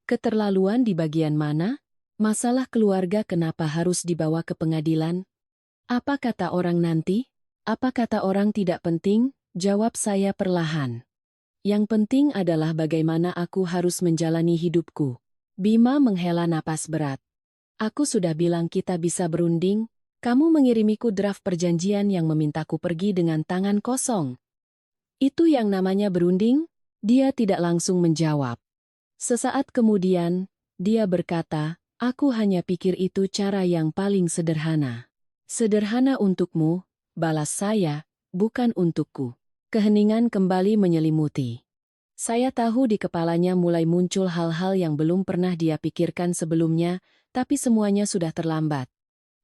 "Keterlaluan di bagian mana? Masalah keluarga kenapa harus dibawa ke pengadilan? Apa kata orang nanti? Apa kata orang tidak penting?" Jawab saya perlahan. "Yang penting adalah bagaimana aku harus menjalani hidupku." Bima menghela napas berat. "Aku sudah bilang kita bisa berunding. Kamu mengirimiku draft perjanjian yang memintaku pergi dengan tangan kosong. Itu yang namanya berunding?" Dia tidak langsung menjawab. Sesaat kemudian, dia berkata, "Aku hanya pikir itu cara yang paling sederhana." "Sederhana untukmu," balas saya, "bukan untukku." Keheningan kembali menyelimuti. Saya tahu di kepalanya mulai muncul hal-hal yang belum pernah dia pikirkan sebelumnya, tapi semuanya sudah terlambat.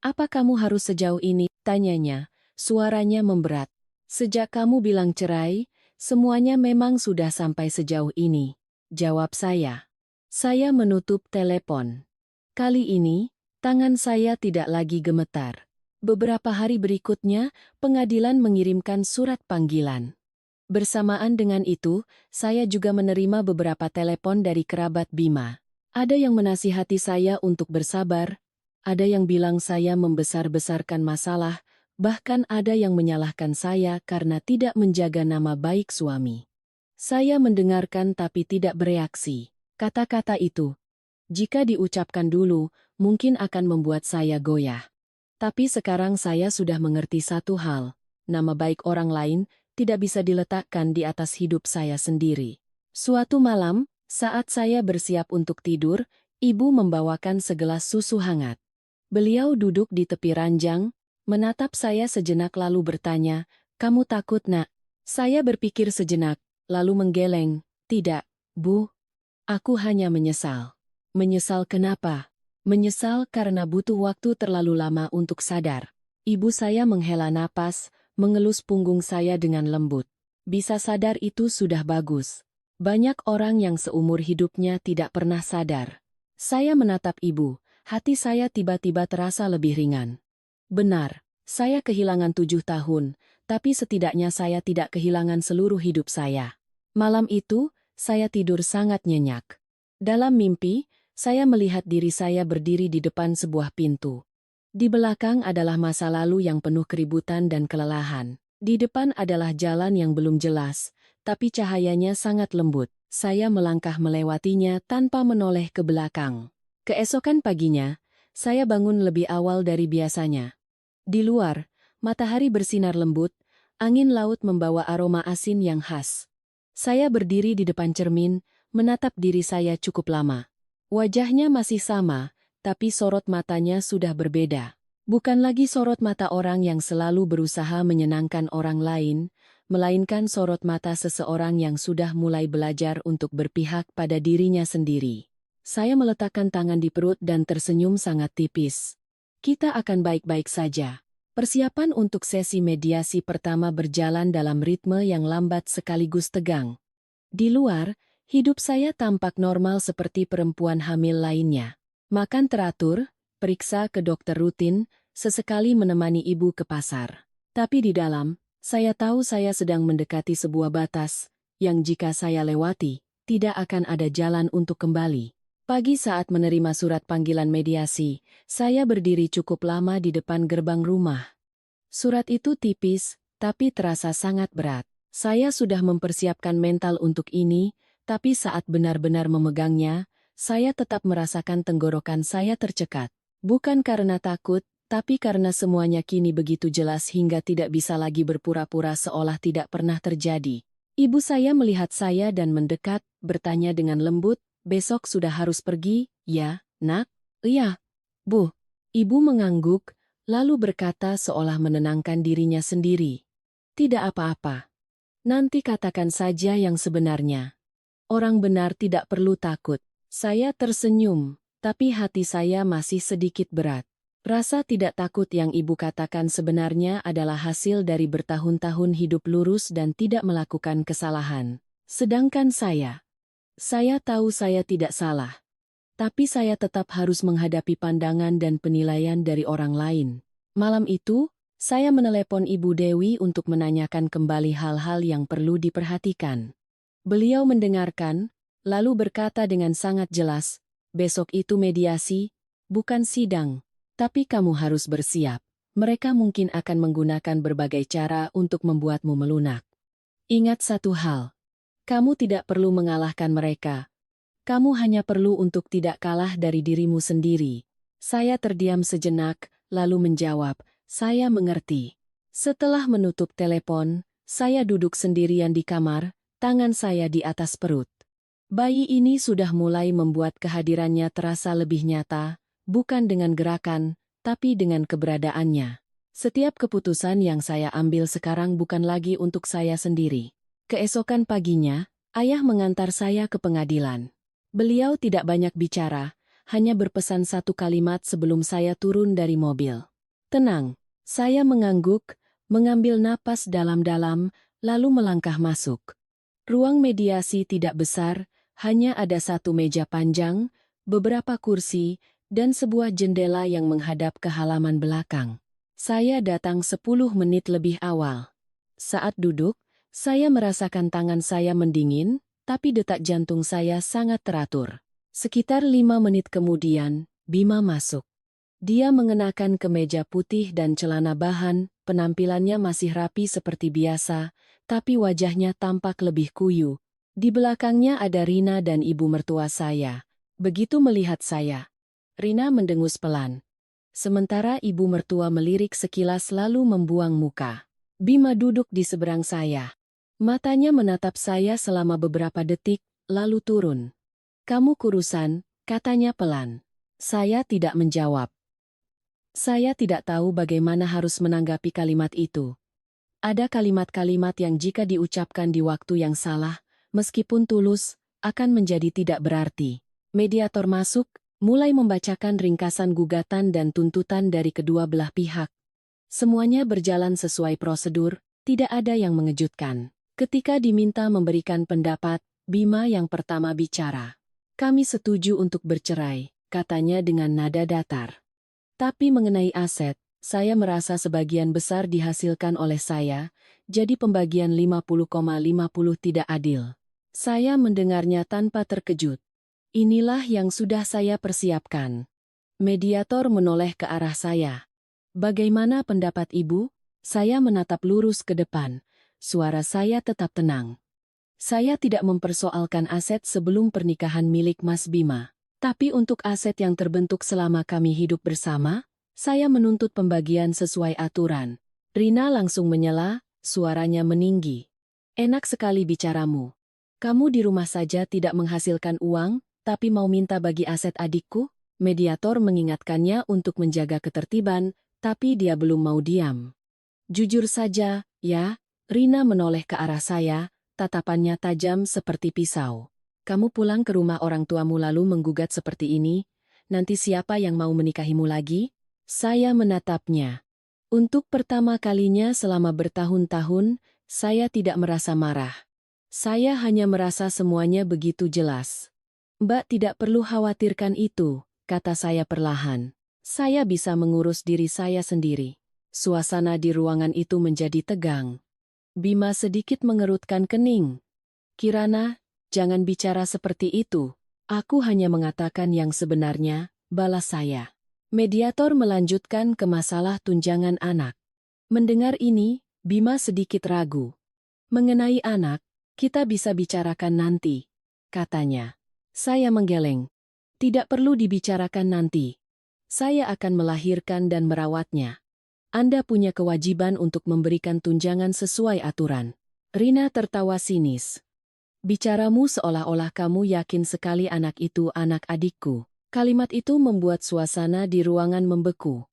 "Apa kamu harus sejauh ini?" tanyanya, suaranya memberat. "Sejak kamu bilang cerai, semuanya memang sudah sampai sejauh ini," jawab saya. Saya menutup telepon. Kali ini, tangan saya tidak lagi gemetar. Beberapa hari berikutnya, pengadilan mengirimkan surat panggilan. Bersamaan dengan itu, saya juga menerima beberapa telepon dari kerabat Bima. Ada yang menasihati saya untuk bersabar, ada yang bilang saya membesar-besarkan masalah, bahkan ada yang menyalahkan saya karena tidak menjaga nama baik suami. Saya mendengarkan tapi tidak bereaksi. Kata-kata itu, jika diucapkan dulu, mungkin akan membuat saya goyah. Tapi sekarang saya sudah mengerti satu hal, nama baik orang lain tidak bisa diletakkan di atas hidup saya sendiri. Suatu malam, saat saya bersiap untuk tidur, ibu membawakan segelas susu hangat. Beliau duduk di tepi ranjang, menatap saya sejenak lalu bertanya, "Kamu takut, Nak?" Saya berpikir sejenak, lalu menggeleng, "Tidak, Bu. Aku hanya menyesal." "Menyesal kenapa?" "Menyesal karena butuh waktu terlalu lama untuk sadar." Ibu saya menghela napas, mengelus punggung saya dengan lembut. "Bisa sadar itu sudah bagus. Banyak orang yang seumur hidupnya tidak pernah sadar." Saya menatap ibu. Hati saya tiba-tiba terasa lebih ringan. Benar, saya kehilangan 7 tahun, tapi setidaknya saya tidak kehilangan seluruh hidup saya. Malam itu, saya tidur sangat nyenyak. Dalam mimpi, saya melihat diri saya berdiri di depan sebuah pintu. Di belakang adalah masa lalu yang penuh keributan dan kelelahan. Di depan adalah jalan yang belum jelas, tapi cahayanya sangat lembut. Saya melangkah melewatinya tanpa menoleh ke belakang. Keesokan paginya, saya bangun lebih awal dari biasanya. Di luar, matahari bersinar lembut, angin laut membawa aroma asin yang khas. Saya berdiri di depan cermin, menatap diri saya cukup lama. Wajahnya masih sama, tapi sorot matanya sudah berbeda. Bukan lagi sorot mata orang yang selalu berusaha menyenangkan orang lain, melainkan sorot mata seseorang yang sudah mulai belajar untuk berpihak pada dirinya sendiri. Saya meletakkan tangan di perut dan tersenyum sangat tipis. Kita akan baik-baik saja. Persiapan untuk sesi mediasi pertama berjalan dalam ritme yang lambat sekaligus tegang. Di luar, hidup saya tampak normal seperti perempuan hamil lainnya. Makan teratur, periksa ke dokter rutin, sesekali menemani ibu ke pasar. Tapi di dalam, saya tahu saya sedang mendekati sebuah batas, yang jika saya lewati, tidak akan ada jalan untuk kembali. Pagi saat menerima surat panggilan mediasi, saya berdiri cukup lama di depan gerbang rumah. Surat itu tipis, tapi terasa sangat berat. Saya sudah mempersiapkan mental untuk ini, tapi saat benar-benar memegangnya, saya tetap merasakan tenggorokan saya tercekat. Bukan karena takut, tapi karena semuanya kini begitu jelas hingga tidak bisa lagi berpura-pura seolah tidak pernah terjadi. Ibu saya melihat saya dan mendekat, bertanya dengan lembut, "Besok sudah harus pergi, ya, Nak?" "Iya, Bu." Ibu mengangguk, lalu berkata seolah menenangkan dirinya sendiri. "Tidak apa-apa. Nanti katakan saja yang sebenarnya. Orang benar tidak perlu takut." Saya tersenyum, tapi hati saya masih sedikit berat. Rasa tidak takut yang ibu katakan sebenarnya adalah hasil dari bertahun-tahun hidup lurus dan tidak melakukan kesalahan. Sedangkan saya tahu saya tidak salah. Tapi saya tetap harus menghadapi pandangan dan penilaian dari orang lain. Malam itu, saya menelepon Ibu Dewi untuk menanyakan kembali hal-hal yang perlu diperhatikan. Beliau mendengarkan, lalu berkata dengan sangat jelas, "Besok itu mediasi, bukan sidang. Tapi kamu harus bersiap. Mereka mungkin akan menggunakan berbagai cara untuk membuatmu melunak. Ingat satu hal, kamu tidak perlu mengalahkan mereka. Kamu hanya perlu untuk tidak kalah dari dirimu sendiri." Saya terdiam sejenak, lalu menjawab, "Saya mengerti." Setelah menutup telepon, saya duduk sendirian di kamar, tangan saya di atas perut. Bayi ini sudah mulai membuat kehadirannya terasa lebih nyata, bukan dengan gerakan, tapi dengan keberadaannya. Setiap keputusan yang saya ambil sekarang bukan lagi untuk saya sendiri. Keesokan paginya, ayah mengantar saya ke pengadilan. Beliau tidak banyak bicara, hanya berpesan satu kalimat sebelum saya turun dari mobil. "Tenang." Saya mengangguk, mengambil napas dalam-dalam, lalu melangkah masuk. Ruang mediasi tidak besar, hanya ada satu meja panjang, beberapa kursi, dan sebuah jendela yang menghadap ke halaman belakang. Saya datang 10 menit lebih awal. Saat duduk, saya merasakan tangan saya mendingin, tapi detak jantung saya sangat teratur. Sekitar 5 menit kemudian, Bima masuk. Dia mengenakan kemeja putih dan celana bahan, penampilannya masih rapi seperti biasa, tapi wajahnya tampak lebih kuyu. Di belakangnya ada Rina dan ibu mertua saya. Begitu melihat saya, Rina mendengus pelan. Sementara ibu mertua melirik sekilas lalu membuang muka. Bima duduk di seberang saya. Matanya menatap saya selama beberapa detik, lalu turun. "Kamu kurusan," katanya pelan. Saya tidak menjawab. Saya tidak tahu bagaimana harus menanggapi kalimat itu. Ada kalimat-kalimat yang jika diucapkan di waktu yang salah, meskipun tulus, akan menjadi tidak berarti. Mediator masuk, mulai membacakan ringkasan gugatan dan tuntutan dari kedua belah pihak. Semuanya berjalan sesuai prosedur, tidak ada yang mengejutkan. Ketika diminta memberikan pendapat, Bima yang pertama bicara. "Kami setuju untuk bercerai," katanya dengan nada datar. "Tapi mengenai aset, saya merasa sebagian besar dihasilkan oleh saya, jadi pembagian 50,50 tidak adil." Saya mendengarnya tanpa terkejut. Inilah yang sudah saya persiapkan. Mediator menoleh ke arah saya. "Bagaimana pendapat Ibu?" Saya menatap lurus ke depan. Suara saya tetap tenang. "Saya tidak mempersoalkan aset sebelum pernikahan milik Mas Bima. Tapi untuk aset yang terbentuk selama kami hidup bersama, saya menuntut pembagian sesuai aturan." Rina langsung menyela, suaranya meninggi. "Enak sekali bicaramu. Kamu di rumah saja tidak menghasilkan uang, tapi mau minta bagi aset adikku?" Mediator mengingatkannya untuk menjaga ketertiban, tapi dia belum mau diam. "Jujur saja, ya." Rina menoleh ke arah saya, tatapannya tajam seperti pisau. "Kamu pulang ke rumah orang tuamu lalu menggugat seperti ini, nanti siapa yang mau menikahimu lagi?" Saya menatapnya. Untuk pertama kalinya selama bertahun-tahun, saya tidak merasa marah. Saya hanya merasa semuanya begitu jelas. "Mbak tidak perlu khawatirkan itu," kata saya perlahan. "Saya bisa mengurus diri saya sendiri." Suasana di ruangan itu menjadi tegang. Bima sedikit mengerutkan kening. "Kirana, jangan bicara seperti itu. Aku hanya mengatakan yang sebenarnya," balas saya. Mediator melanjutkan ke masalah tunjangan anak. Mendengar ini, Bima sedikit ragu. "Mengenai anak, kita bisa bicarakan nanti," katanya. Saya menggeleng. "Tidak perlu dibicarakan nanti. Saya akan melahirkan dan merawatnya. Anda punya kewajiban untuk memberikan tunjangan sesuai aturan." Rina tertawa sinis. "Bicaramu seolah-olah kamu yakin sekali anak itu anak adikku." Kalimat itu membuat suasana di ruangan membeku.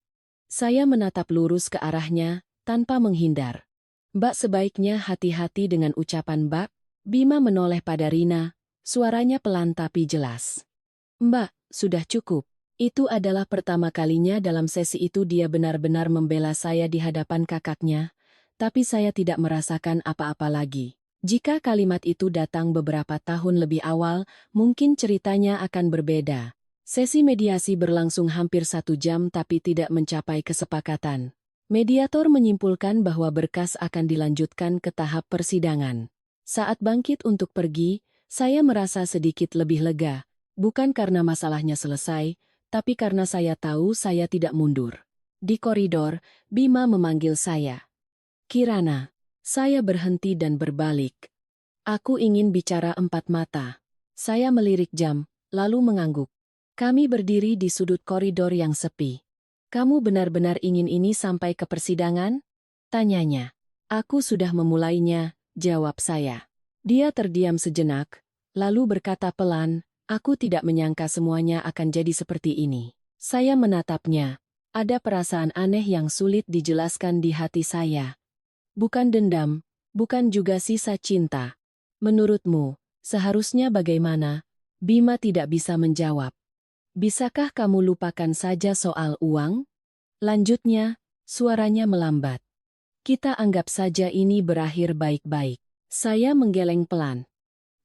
Saya menatap lurus ke arahnya, tanpa menghindar. "Mbak sebaiknya hati-hati dengan ucapan Mbak." Bima menoleh pada Rina, suaranya pelan tapi jelas. "Mbak, sudah cukup." Itu adalah pertama kalinya dalam sesi itu dia benar-benar membela saya di hadapan kakaknya, tapi saya tidak merasakan apa-apa lagi. Jika kalimat itu datang beberapa tahun lebih awal, mungkin ceritanya akan berbeda. Sesi mediasi berlangsung hampir 1 jam tapi tidak mencapai kesepakatan. Mediator menyimpulkan bahwa berkas akan dilanjutkan ke tahap persidangan. Saat bangkit untuk pergi, saya merasa sedikit lebih lega, bukan karena masalahnya selesai, tapi karena saya tahu saya tidak mundur. Di koridor, Bima memanggil saya. "Kirana." Saya berhenti dan berbalik. "Aku ingin bicara empat mata." Saya melirik jam, lalu mengangguk. Kami berdiri di sudut koridor yang sepi. "Kamu benar-benar ingin ini sampai ke persidangan?" tanyanya. "Aku sudah memulainya," jawab saya. Dia terdiam sejenak, lalu berkata pelan, "Aku tidak menyangka semuanya akan jadi seperti ini." Saya menatapnya. Ada perasaan aneh yang sulit dijelaskan di hati saya. Bukan dendam, bukan juga sisa cinta. "Menurutmu, seharusnya bagaimana?" Bima tidak bisa menjawab. "Bisakah kamu lupakan saja soal uang?" lanjutnya, suaranya melambat. "Kita anggap saja ini berakhir baik-baik." Saya menggeleng pelan.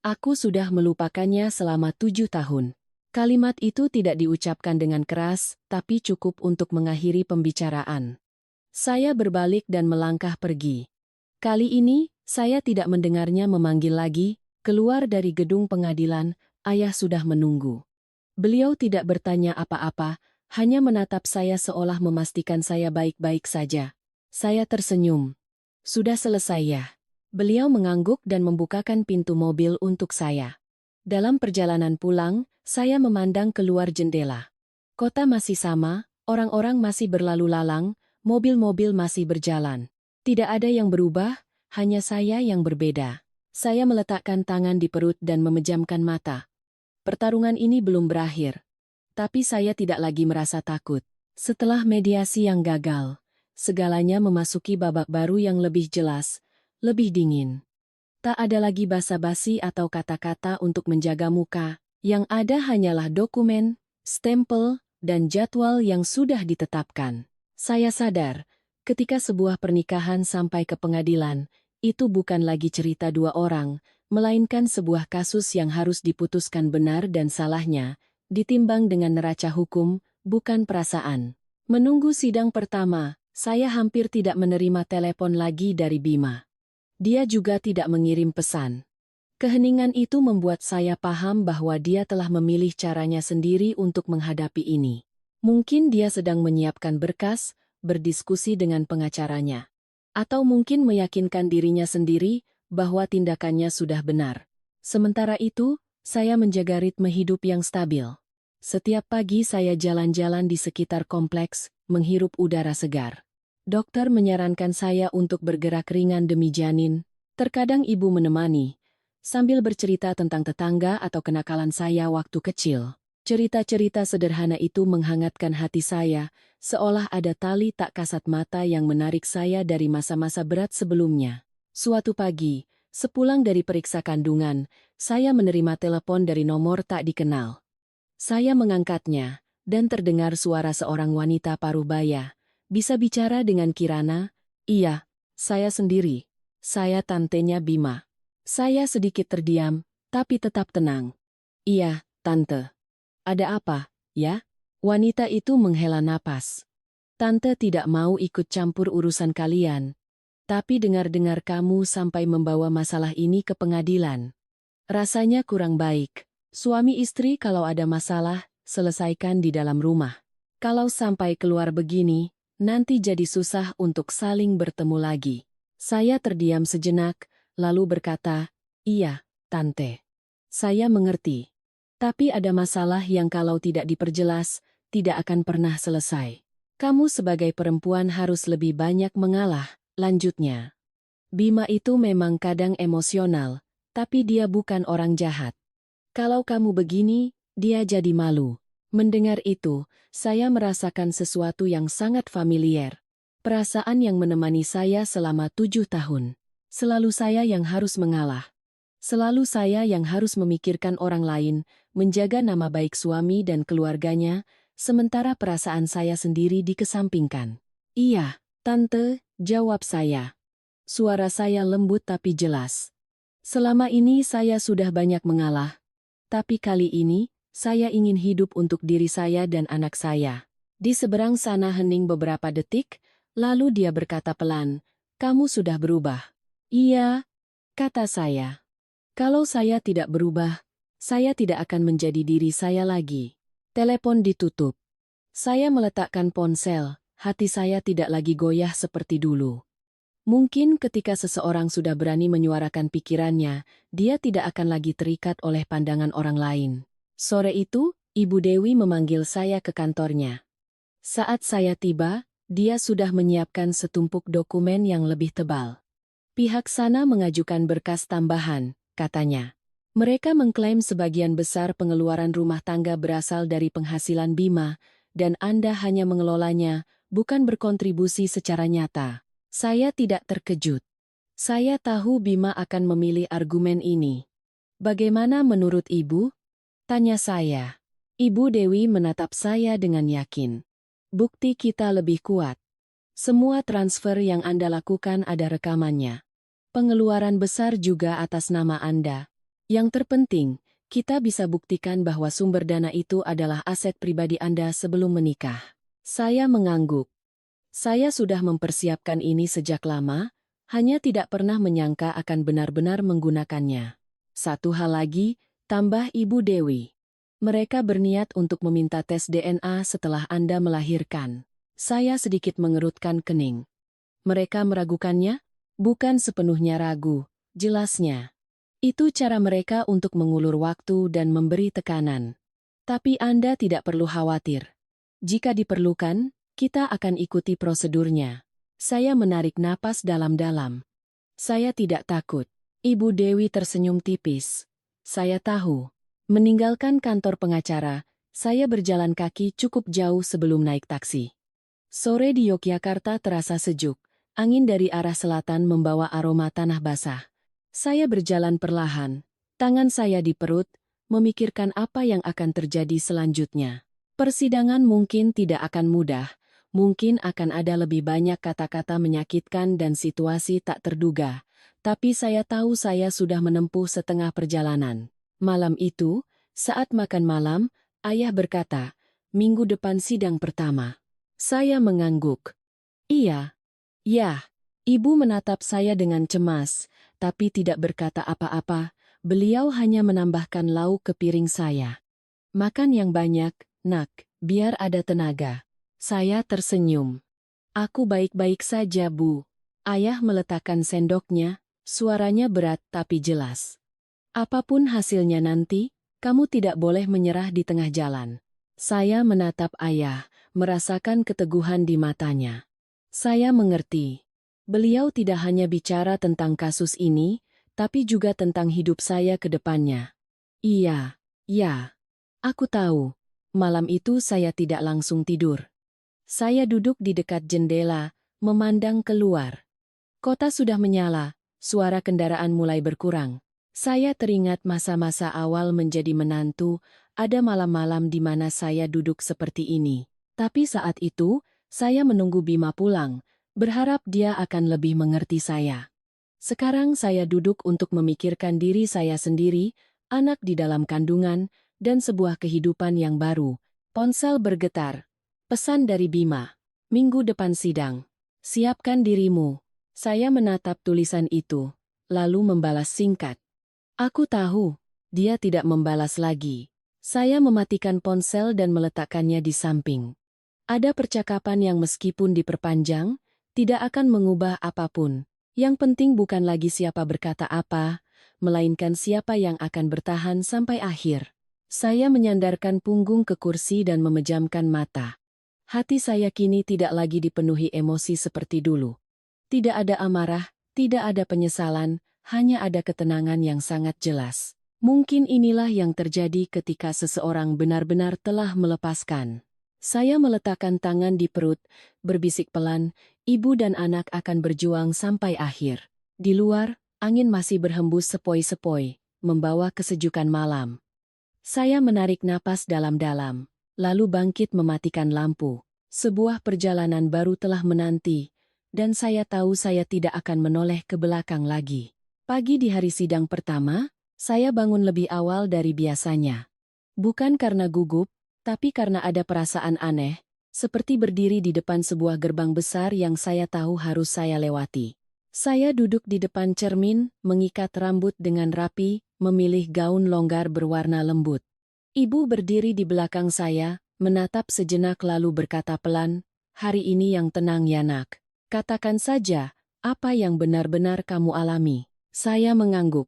"Aku sudah melupakannya selama 7 tahun. Kalimat itu tidak diucapkan dengan keras, tapi cukup untuk mengakhiri pembicaraan. Saya berbalik dan melangkah pergi. Kali ini, saya tidak mendengarnya memanggil lagi. Keluar dari gedung pengadilan, ayah sudah menunggu. Beliau tidak bertanya apa-apa, hanya menatap saya seolah memastikan saya baik-baik saja. Saya tersenyum. "Sudah selesai ya?" Beliau mengangguk dan membukakan pintu mobil untuk saya. Dalam perjalanan pulang, saya memandang keluar jendela. Kota masih sama, orang-orang masih berlalu lalang, mobil-mobil masih berjalan. Tidak ada yang berubah, hanya saya yang berbeda. Saya meletakkan tangan di perut dan memejamkan mata. Pertarungan ini belum berakhir. Tapi saya tidak lagi merasa takut. Setelah mediasi yang gagal, segalanya memasuki babak baru yang lebih jelas, lebih dingin. Tak ada lagi basa-basi atau kata-kata untuk menjaga muka. Yang ada hanyalah dokumen, stempel, dan jadwal yang sudah ditetapkan. Saya sadar, ketika sebuah pernikahan sampai ke pengadilan, itu bukan lagi cerita dua orang, melainkan sebuah kasus yang harus diputuskan benar dan salahnya, ditimbang dengan neraca hukum, bukan perasaan. Menunggu sidang pertama, saya hampir tidak menerima telepon lagi dari Bima. Dia juga tidak mengirim pesan. Keheningan itu membuat saya paham bahwa dia telah memilih caranya sendiri untuk menghadapi ini. Mungkin dia sedang menyiapkan berkas, berdiskusi dengan pengacaranya. Atau mungkin meyakinkan dirinya sendiri bahwa tindakannya sudah benar. Sementara itu, saya menjaga ritme hidup yang stabil. Setiap pagi saya jalan-jalan di sekitar kompleks, menghirup udara segar. Dokter menyarankan saya untuk bergerak ringan demi janin. Terkadang ibu menemani, sambil bercerita tentang tetangga atau kenakalan saya waktu kecil. Cerita-cerita sederhana itu menghangatkan hati saya, seolah ada tali tak kasat mata yang menarik saya dari masa-masa berat sebelumnya. Suatu pagi, sepulang dari periksa kandungan, saya menerima telepon dari nomor tak dikenal. Saya mengangkatnya, dan terdengar suara seorang wanita paruh-baya. Bisa bicara dengan Kirana? Iya, saya sendiri. Saya tantenya Bima. Saya sedikit terdiam, tapi tetap tenang. Iya, Tante. Ada apa, ya? Wanita itu menghela napas. Tante tidak mau ikut campur urusan kalian. Tapi dengar-dengar kamu sampai membawa masalah ini ke pengadilan. Rasanya kurang baik. Suami istri kalau ada masalah, selesaikan di dalam rumah. Kalau sampai keluar begini, nanti jadi susah untuk saling bertemu lagi. Saya terdiam sejenak, lalu berkata, iya, Tante. Saya mengerti. Tapi ada masalah yang kalau tidak diperjelas, tidak akan pernah selesai. Kamu sebagai perempuan harus lebih banyak mengalah, lanjutnya. Bima itu memang kadang emosional, tapi dia bukan orang jahat. Kalau kamu begini, dia jadi malu. Mendengar itu, saya merasakan sesuatu yang sangat familiar. Perasaan yang menemani saya selama 7 tahun. Selalu saya yang harus mengalah. Selalu saya yang harus memikirkan orang lain, menjaga nama baik suami dan keluarganya, sementara perasaan saya sendiri dikesampingkan. Iya, Tante, jawab saya. Suara saya lembut tapi jelas. Selama ini saya sudah banyak mengalah, tapi kali ini, saya ingin hidup untuk diri saya dan anak saya. Di seberang sana hening beberapa detik, lalu dia berkata pelan, kamu sudah berubah. Iya, kata saya. Kalau saya tidak berubah, saya tidak akan menjadi diri saya lagi. Telepon ditutup. Saya meletakkan ponsel, hati saya tidak lagi goyah seperti dulu. Mungkin ketika seseorang sudah berani menyuarakan pikirannya, dia tidak akan lagi terikat oleh pandangan orang lain. Sore itu, Ibu Dewi memanggil saya ke kantornya. Saat saya tiba, dia sudah menyiapkan setumpuk dokumen yang lebih tebal. Pihak sana mengajukan berkas tambahan, katanya. Mereka mengklaim sebagian besar pengeluaran rumah tangga berasal dari penghasilan Bima, dan Anda hanya mengelolanya, bukan berkontribusi secara nyata. Saya tidak terkejut. Saya tahu Bima akan memilih argumen ini. Bagaimana menurut Ibu? Tanya saya. Ibu Dewi menatap saya dengan yakin. Bukti kita lebih kuat. Semua transfer yang Anda lakukan ada rekamannya. Pengeluaran besar juga atas nama Anda. Yang terpenting, kita bisa buktikan bahwa sumber dana itu adalah aset pribadi Anda sebelum menikah. Saya mengangguk. Saya sudah mempersiapkan ini sejak lama, hanya tidak pernah menyangka akan benar-benar menggunakannya. Satu hal lagi, tambah Ibu Dewi. Mereka berniat untuk meminta tes DNA setelah Anda melahirkan. Saya sedikit mengerutkan kening. Mereka meragukannya? Bukan sepenuhnya ragu, jelasnya. Itu cara mereka untuk mengulur waktu dan memberi tekanan. Tapi Anda tidak perlu khawatir. Jika diperlukan, kita akan ikuti prosedurnya. Saya menarik napas dalam-dalam. Saya tidak takut. Ibu Dewi tersenyum tipis. Saya tahu. Meninggalkan kantor pengacara, saya berjalan kaki cukup jauh sebelum naik taksi. Sore di Yogyakarta terasa sejuk. Angin dari arah selatan membawa aroma tanah basah. Saya berjalan perlahan. Tangan saya di perut, memikirkan apa yang akan terjadi selanjutnya. Persidangan mungkin tidak akan mudah. Mungkin akan ada lebih banyak kata-kata menyakitkan dan situasi tak terduga. Tapi saya tahu saya sudah menempuh setengah perjalanan. Malam itu, saat makan malam, ayah berkata, "Minggu depan sidang pertama." Saya mengangguk. "Iya, ya." Ibu menatap saya dengan cemas, tapi tidak berkata apa-apa. Beliau hanya menambahkan lauk ke piring saya. "Makan yang banyak, nak, biar ada tenaga." Saya tersenyum. "Aku baik-baik saja, Bu." Ayah meletakkan sendoknya, suaranya berat tapi jelas. "Apapun hasilnya nanti, kamu tidak boleh menyerah di tengah jalan." Saya menatap ayah, merasakan keteguhan di matanya. Saya mengerti. Beliau tidak hanya bicara tentang kasus ini, tapi juga tentang hidup saya ke depannya. "Iya, ya, aku tahu." Malam itu saya tidak langsung tidur. Saya duduk di dekat jendela, memandang keluar. Kota sudah menyala, suara kendaraan mulai berkurang. Saya teringat masa-masa awal menjadi menantu, ada malam-malam di mana saya duduk seperti ini. Tapi saat itu, saya menunggu Bima pulang, berharap dia akan lebih mengerti saya. Sekarang saya duduk untuk memikirkan diri saya sendiri, anak di dalam kandungan, dan sebuah kehidupan yang baru. Ponsel bergetar. Pesan dari Bima. "Minggu depan sidang. Siapkan dirimu." Saya menatap tulisan itu, lalu membalas singkat. Aku tahu. Dia tidak membalas lagi. Saya mematikan ponsel dan meletakkannya di samping. Ada percakapan yang meskipun diperpanjang, tidak akan mengubah apapun. Yang penting bukan lagi siapa berkata apa, melainkan siapa yang akan bertahan sampai akhir. Saya menyandarkan punggung ke kursi dan memejamkan mata. Hati saya kini tidak lagi dipenuhi emosi seperti dulu. Tidak ada amarah, tidak ada penyesalan, hanya ada ketenangan yang sangat jelas. Mungkin inilah yang terjadi ketika seseorang benar-benar telah melepaskan. Saya meletakkan tangan di perut, berbisik pelan, ibu dan anak akan berjuang sampai akhir. Di luar, angin masih berhembus sepoi-sepoi, membawa kesejukan malam. Saya menarik napas dalam-dalam, lalu bangkit mematikan lampu. Sebuah perjalanan baru telah menanti, dan saya tahu saya tidak akan menoleh ke belakang lagi. Pagi di hari sidang pertama, saya bangun lebih awal dari biasanya. Bukan karena gugup, tapi karena ada perasaan aneh, seperti berdiri di depan sebuah gerbang besar yang saya tahu harus saya lewati. Saya duduk di depan cermin, mengikat rambut dengan rapi, memilih gaun longgar berwarna lembut. Ibu berdiri di belakang saya, menatap sejenak lalu berkata pelan, "Hari ini yang tenang ya nak. Katakan saja, apa yang benar-benar kamu alami." Saya mengangguk.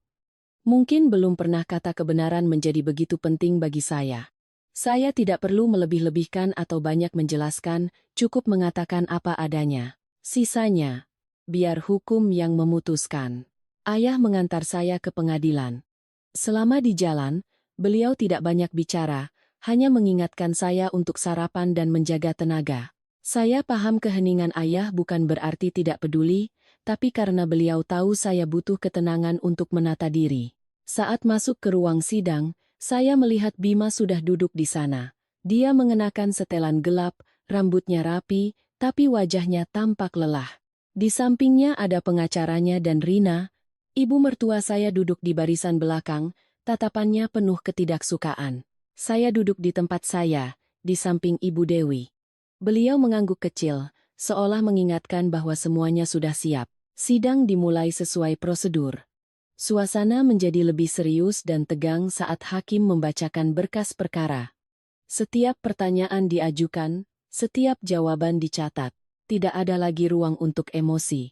Mungkin belum pernah kata kebenaran menjadi begitu penting bagi saya. Saya tidak perlu melebih-lebihkan atau banyak menjelaskan, cukup mengatakan apa adanya. Sisanya, biar hukum yang memutuskan. Ayah mengantar saya ke pengadilan. Selama di jalan, beliau tidak banyak bicara, hanya mengingatkan saya untuk sarapan dan menjaga tenaga. Saya paham keheningan ayah bukan berarti tidak peduli, tapi karena beliau tahu saya butuh ketenangan untuk menata diri. Saat masuk ke ruang sidang, saya melihat Bima sudah duduk di sana. Dia mengenakan setelan gelap, rambutnya rapi, tapi wajahnya tampak lelah. Di sampingnya ada pengacaranya dan Rina, ibu mertua saya duduk di barisan belakang, tatapannya penuh ketidaksukaan. Saya duduk di tempat saya, di samping Ibu Dewi. Beliau mengangguk kecil, seolah mengingatkan bahwa semuanya sudah siap. Sidang dimulai sesuai prosedur. Suasana menjadi lebih serius dan tegang saat hakim membacakan berkas perkara. Setiap pertanyaan diajukan, setiap jawaban dicatat. Tidak ada lagi ruang untuk emosi.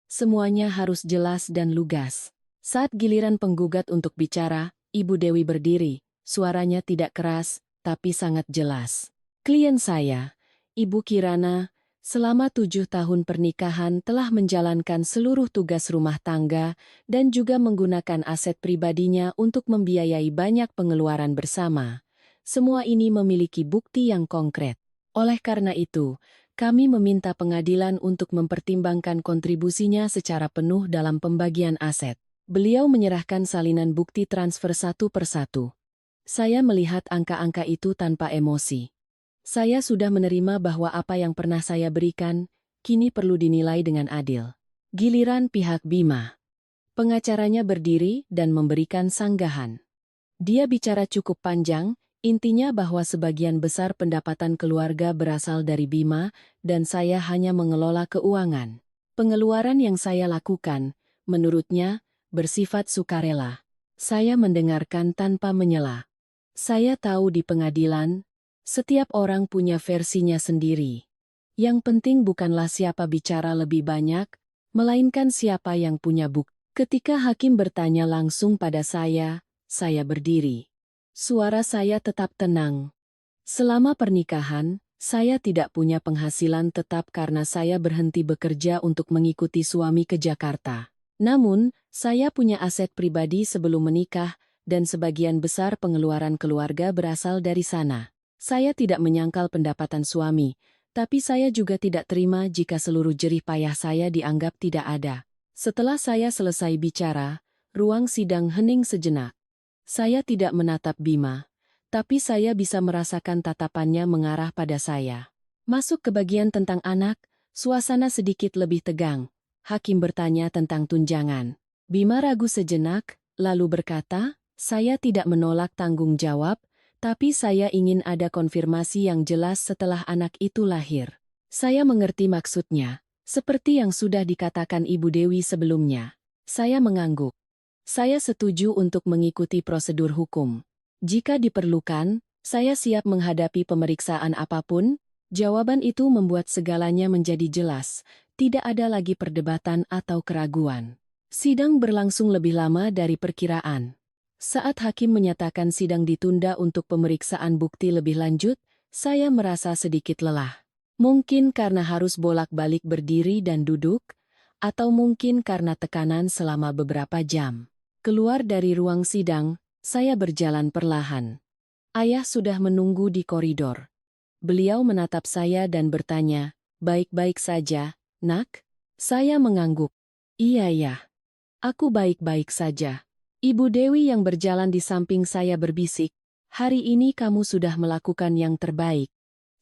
Semuanya harus jelas dan lugas. Saat giliran penggugat untuk bicara, Ibu Dewi berdiri, suaranya tidak keras, tapi sangat jelas. "Klien saya, Ibu Kirana, Selama 7 tahun pernikahan telah menjalankan seluruh tugas rumah tangga dan juga menggunakan aset pribadinya untuk membiayai banyak pengeluaran bersama. Semua ini memiliki bukti yang konkret. Oleh karena itu, kami meminta pengadilan untuk mempertimbangkan kontribusinya secara penuh dalam pembagian aset. Beliau menyerahkan salinan bukti transfer satu persatu. Saya melihat angka-angka itu tanpa emosi. Saya sudah menerima bahwa apa yang pernah saya berikan, kini perlu dinilai dengan adil. Giliran pihak Bima. Pengacaranya berdiri dan memberikan sanggahan. Dia bicara cukup panjang, intinya bahwa sebagian besar pendapatan keluarga berasal dari Bima, dan saya hanya mengelola keuangan. Pengeluaran yang saya lakukan, menurutnya, bersifat sukarela. Saya mendengarkan tanpa menyela. Saya tahu di pengadilan, setiap orang punya versinya sendiri. Yang penting bukanlah siapa bicara lebih banyak, melainkan siapa yang punya bukti. Ketika hakim bertanya langsung pada saya berdiri. Suara saya tetap tenang. Selama pernikahan, saya tidak punya penghasilan tetap karena saya berhenti bekerja untuk mengikuti suami ke Jakarta. Namun, saya punya aset pribadi sebelum menikah, dan sebagian besar pengeluaran keluarga berasal dari sana. Saya tidak menyangkal pendapatan suami, tapi saya juga tidak terima jika seluruh jerih payah saya dianggap tidak ada. Setelah saya selesai bicara, ruang sidang hening sejenak. Saya tidak menatap Bima, tapi saya bisa merasakan tatapannya mengarah pada saya. Masuk ke bagian tentang anak, suasana sedikit lebih tegang. Hakim bertanya tentang tunjangan. Bima ragu sejenak, lalu berkata, "Saya tidak menolak tanggung jawab, tapi saya ingin ada konfirmasi yang jelas setelah anak itu lahir." Saya mengerti maksudnya, seperti yang sudah dikatakan Ibu Dewi sebelumnya. Saya mengangguk. Saya setuju untuk mengikuti prosedur hukum. Jika diperlukan, saya siap menghadapi pemeriksaan apapun. Jawaban itu membuat segalanya menjadi jelas. Tidak ada lagi perdebatan atau keraguan. Sidang berlangsung lebih lama dari perkiraan. Saat hakim menyatakan sidang ditunda untuk pemeriksaan bukti lebih lanjut, saya merasa sedikit lelah. Mungkin karena harus bolak-balik berdiri dan duduk, atau mungkin karena tekanan selama beberapa jam. Keluar dari ruang sidang, saya berjalan perlahan. Ayah sudah menunggu di koridor. Beliau menatap saya dan bertanya, "Baik-baik saja, Nak?" Saya mengangguk. "Iya ya, aku baik-baik saja." Ibu Dewi yang berjalan di samping saya berbisik, "Hari ini kamu sudah melakukan yang terbaik.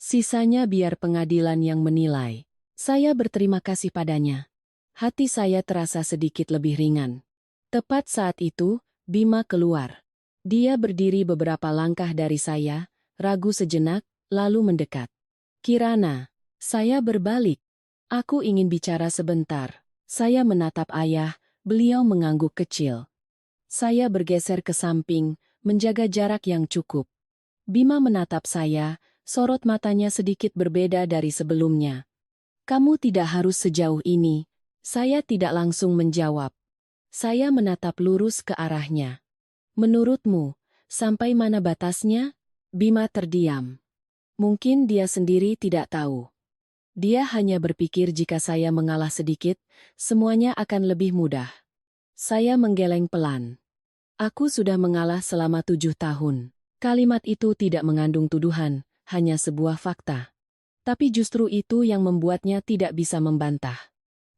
Sisanya biar pengadilan yang menilai." Saya berterima kasih padanya. Hati saya terasa sedikit lebih ringan. Tepat saat itu, Bima keluar. Dia berdiri beberapa langkah dari saya, ragu sejenak, lalu mendekat. "Kirana." Saya berbalik. "Aku ingin bicara sebentar." Saya menatap ayah, beliau mengangguk kecil. Saya bergeser ke samping, menjaga jarak yang cukup. Bima menatap saya, sorot matanya sedikit berbeda dari sebelumnya. "Kamu tidak harus sejauh ini." Saya tidak langsung menjawab. Saya menatap lurus ke arahnya. "Menurutmu, sampai mana batasnya?" Bima terdiam. Mungkin dia sendiri tidak tahu. Dia hanya berpikir jika saya mengalah sedikit, semuanya akan lebih mudah. Saya menggeleng pelan. "Aku sudah mengalah selama 7 tahun. Kalimat itu tidak mengandung tuduhan, hanya sebuah fakta. Tapi justru itu yang membuatnya tidak bisa membantah."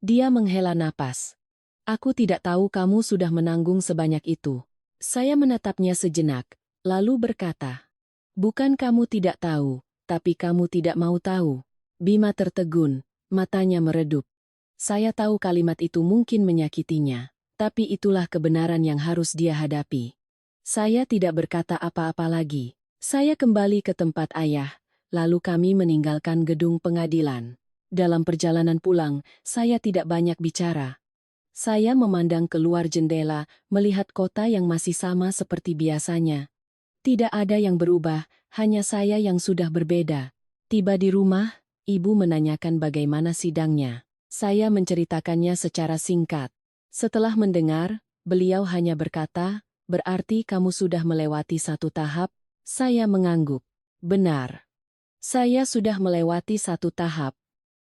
Dia menghela napas. "Aku tidak tahu kamu sudah menanggung sebanyak itu." Saya menatapnya sejenak, lalu berkata, "Bukan kamu tidak tahu, tapi kamu tidak mau tahu." Bima tertegun, matanya meredup. Saya tahu kalimat itu mungkin menyakitinya. Tapi itulah kebenaran yang harus dia hadapi. Saya tidak berkata apa-apa lagi. Saya kembali ke tempat ayah, lalu kami meninggalkan gedung pengadilan. Dalam perjalanan pulang, saya tidak banyak bicara. Saya memandang keluar jendela, melihat kota yang masih sama seperti biasanya. Tidak ada yang berubah, hanya saya yang sudah berbeda. Tiba di rumah, ibu menanyakan bagaimana sidangnya. Saya menceritakannya secara singkat. Setelah mendengar, beliau hanya berkata, "Berarti kamu sudah melewati satu tahap?" Saya mengangguk. "Benar. Saya sudah melewati satu tahap."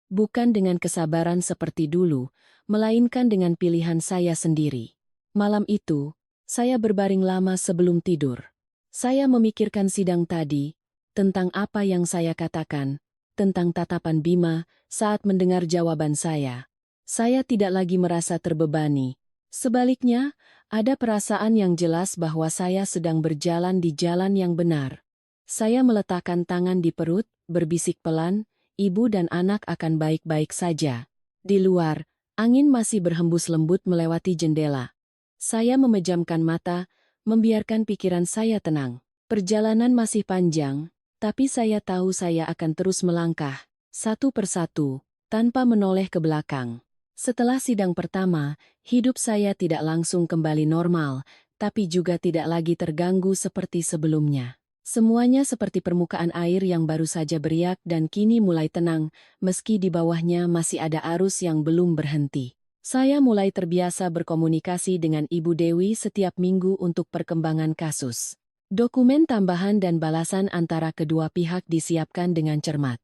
Bukan dengan kesabaran seperti dulu, melainkan dengan pilihan saya sendiri. Malam itu, saya berbaring lama sebelum tidur. Saya memikirkan sidang tadi, tentang apa yang saya katakan, tentang tatapan Bima saat mendengar jawaban saya. Saya tidak lagi merasa terbebani. Sebaliknya, ada perasaan yang jelas bahwa saya sedang berjalan di jalan yang benar. Saya meletakkan tangan di perut, berbisik pelan, ibu dan anak akan baik-baik saja. Di luar, angin masih berhembus lembut melewati jendela. Saya memejamkan mata, membiarkan pikiran saya tenang. Perjalanan masih panjang, tapi saya tahu saya akan terus melangkah, satu persatu, tanpa menoleh ke belakang. Setelah sidang pertama, hidup saya tidak langsung kembali normal, tapi juga tidak lagi terganggu seperti sebelumnya. Semuanya seperti permukaan air yang baru saja beriak dan kini mulai tenang, meski di bawahnya masih ada arus yang belum berhenti. Saya mulai terbiasa berkomunikasi dengan Ibu Dewi setiap minggu untuk perkembangan kasus. Dokumen tambahan dan balasan antara kedua pihak disiapkan dengan cermat.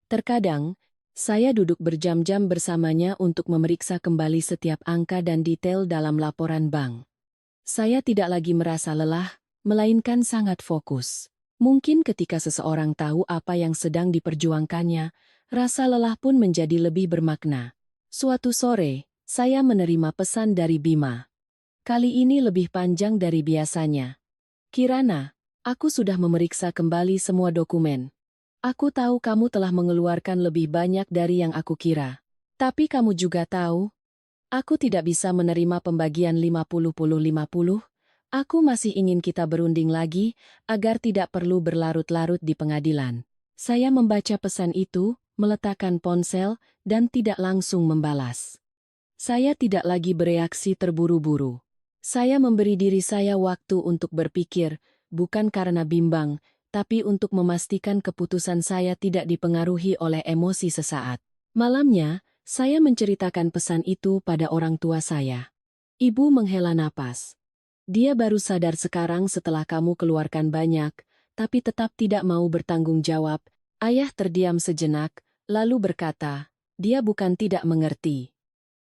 Terkadang, saya duduk berjam-jam bersamanya untuk memeriksa kembali setiap angka dan detail dalam laporan bank. Saya tidak lagi merasa lelah, melainkan sangat fokus. Mungkin ketika seseorang tahu apa yang sedang diperjuangkannya, rasa lelah pun menjadi lebih bermakna. Suatu sore, saya menerima pesan dari Bima. Kali ini lebih panjang dari biasanya. Kirana, aku sudah memeriksa kembali semua dokumen. Aku tahu kamu telah mengeluarkan lebih banyak dari yang aku kira. Tapi kamu juga tahu, aku tidak bisa menerima pembagian 50-50. Aku masih ingin kita berunding lagi, agar tidak perlu berlarut-larut di pengadilan. Saya membaca pesan itu, meletakkan ponsel, dan tidak langsung membalas. Saya tidak lagi bereaksi terburu-buru. Saya memberi diri saya waktu untuk berpikir, bukan karena bimbang, tapi untuk memastikan keputusan saya tidak dipengaruhi oleh emosi sesaat. Malamnya, saya menceritakan pesan itu pada orang tua saya. Ibu menghela napas. Dia baru sadar sekarang setelah kamu keluarkan banyak, tapi tetap tidak mau bertanggung jawab. Ayah terdiam sejenak, lalu berkata, dia bukan tidak mengerti.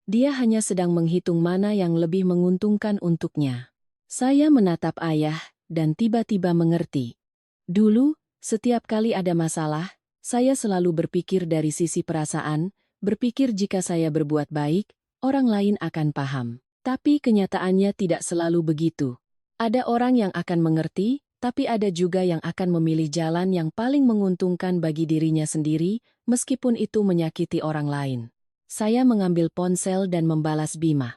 Dia hanya sedang menghitung mana yang lebih menguntungkan untuknya. Saya menatap ayah, dan tiba-tiba mengerti. Dulu, setiap kali ada masalah, saya selalu berpikir dari sisi perasaan, berpikir jika saya berbuat baik, orang lain akan paham. Tapi kenyataannya tidak selalu begitu. Ada orang yang akan mengerti, tapi ada juga yang akan memilih jalan yang paling menguntungkan bagi dirinya sendiri, meskipun itu menyakiti orang lain. Saya mengambil ponsel dan membalas Bima.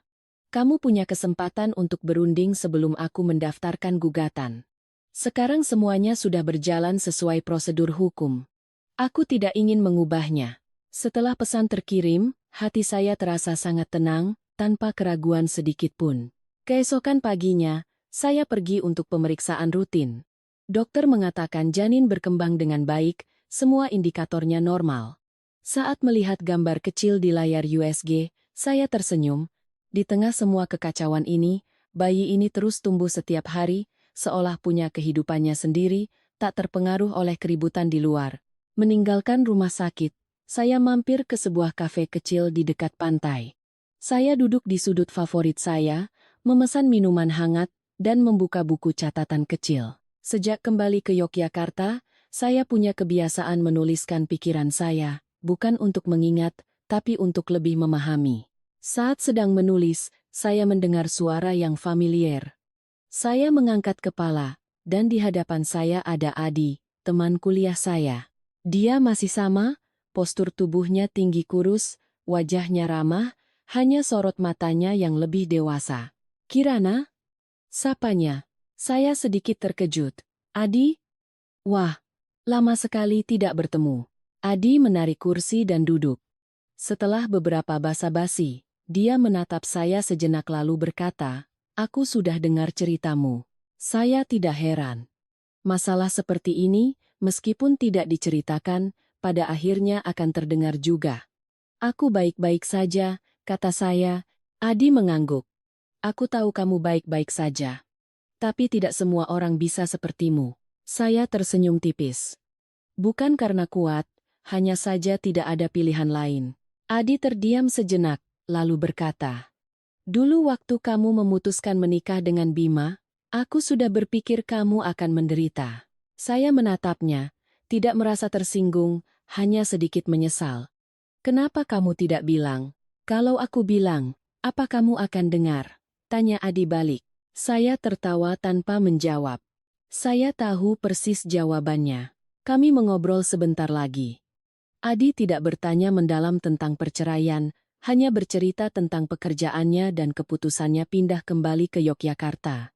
Kamu punya kesempatan untuk berunding sebelum aku mendaftarkan gugatan. Sekarang semuanya sudah berjalan sesuai prosedur hukum. Aku tidak ingin mengubahnya. Setelah pesan terkirim, hati saya terasa sangat tenang, tanpa keraguan sedikit pun. Keesokan paginya, saya pergi untuk pemeriksaan rutin. Dokter mengatakan janin berkembang dengan baik, semua indikatornya normal. Saat melihat gambar kecil di layar USG, saya tersenyum. Di tengah semua kekacauan ini, bayi ini terus tumbuh setiap hari, seolah punya kehidupannya sendiri, tak terpengaruh oleh keributan di luar. Meninggalkan rumah sakit, saya mampir ke sebuah kafe kecil di dekat pantai. Saya duduk di sudut favorit saya, memesan minuman hangat, dan membuka buku catatan kecil. Sejak kembali ke Yogyakarta, saya punya kebiasaan menuliskan pikiran saya, bukan untuk mengingat, tapi untuk lebih memahami. Saat sedang menulis, saya mendengar suara yang familiar. Saya mengangkat kepala, dan di hadapan saya ada Adi, teman kuliah saya. Dia masih sama, postur tubuhnya tinggi kurus, wajahnya ramah, hanya sorot matanya yang lebih dewasa. Kirana? Sapanya. Saya sedikit terkejut. Adi? Wah, lama sekali tidak bertemu. Adi menarik kursi dan duduk. Setelah beberapa basa-basi, dia menatap saya sejenak lalu berkata, aku sudah dengar ceritamu. Saya tidak heran. Masalah seperti ini, meskipun tidak diceritakan, pada akhirnya akan terdengar juga. Aku baik-baik saja, kata saya. Adi mengangguk. Aku tahu kamu baik-baik saja. Tapi tidak semua orang bisa sepertimu. Saya tersenyum tipis. Bukan karena kuat, hanya saja tidak ada pilihan lain. Adi terdiam sejenak, lalu berkata, "Dulu waktu kamu memutuskan menikah dengan Bima, aku sudah berpikir kamu akan menderita." Saya menatapnya, tidak merasa tersinggung, hanya sedikit menyesal. "Kenapa kamu tidak bilang? Kalau aku bilang, apa kamu akan dengar?" Tanya Adi balik. Saya tertawa tanpa menjawab. Saya tahu persis jawabannya. Kami mengobrol sebentar lagi. Adi tidak bertanya mendalam tentang perceraian, hanya bercerita tentang pekerjaannya dan keputusannya pindah kembali ke Yogyakarta.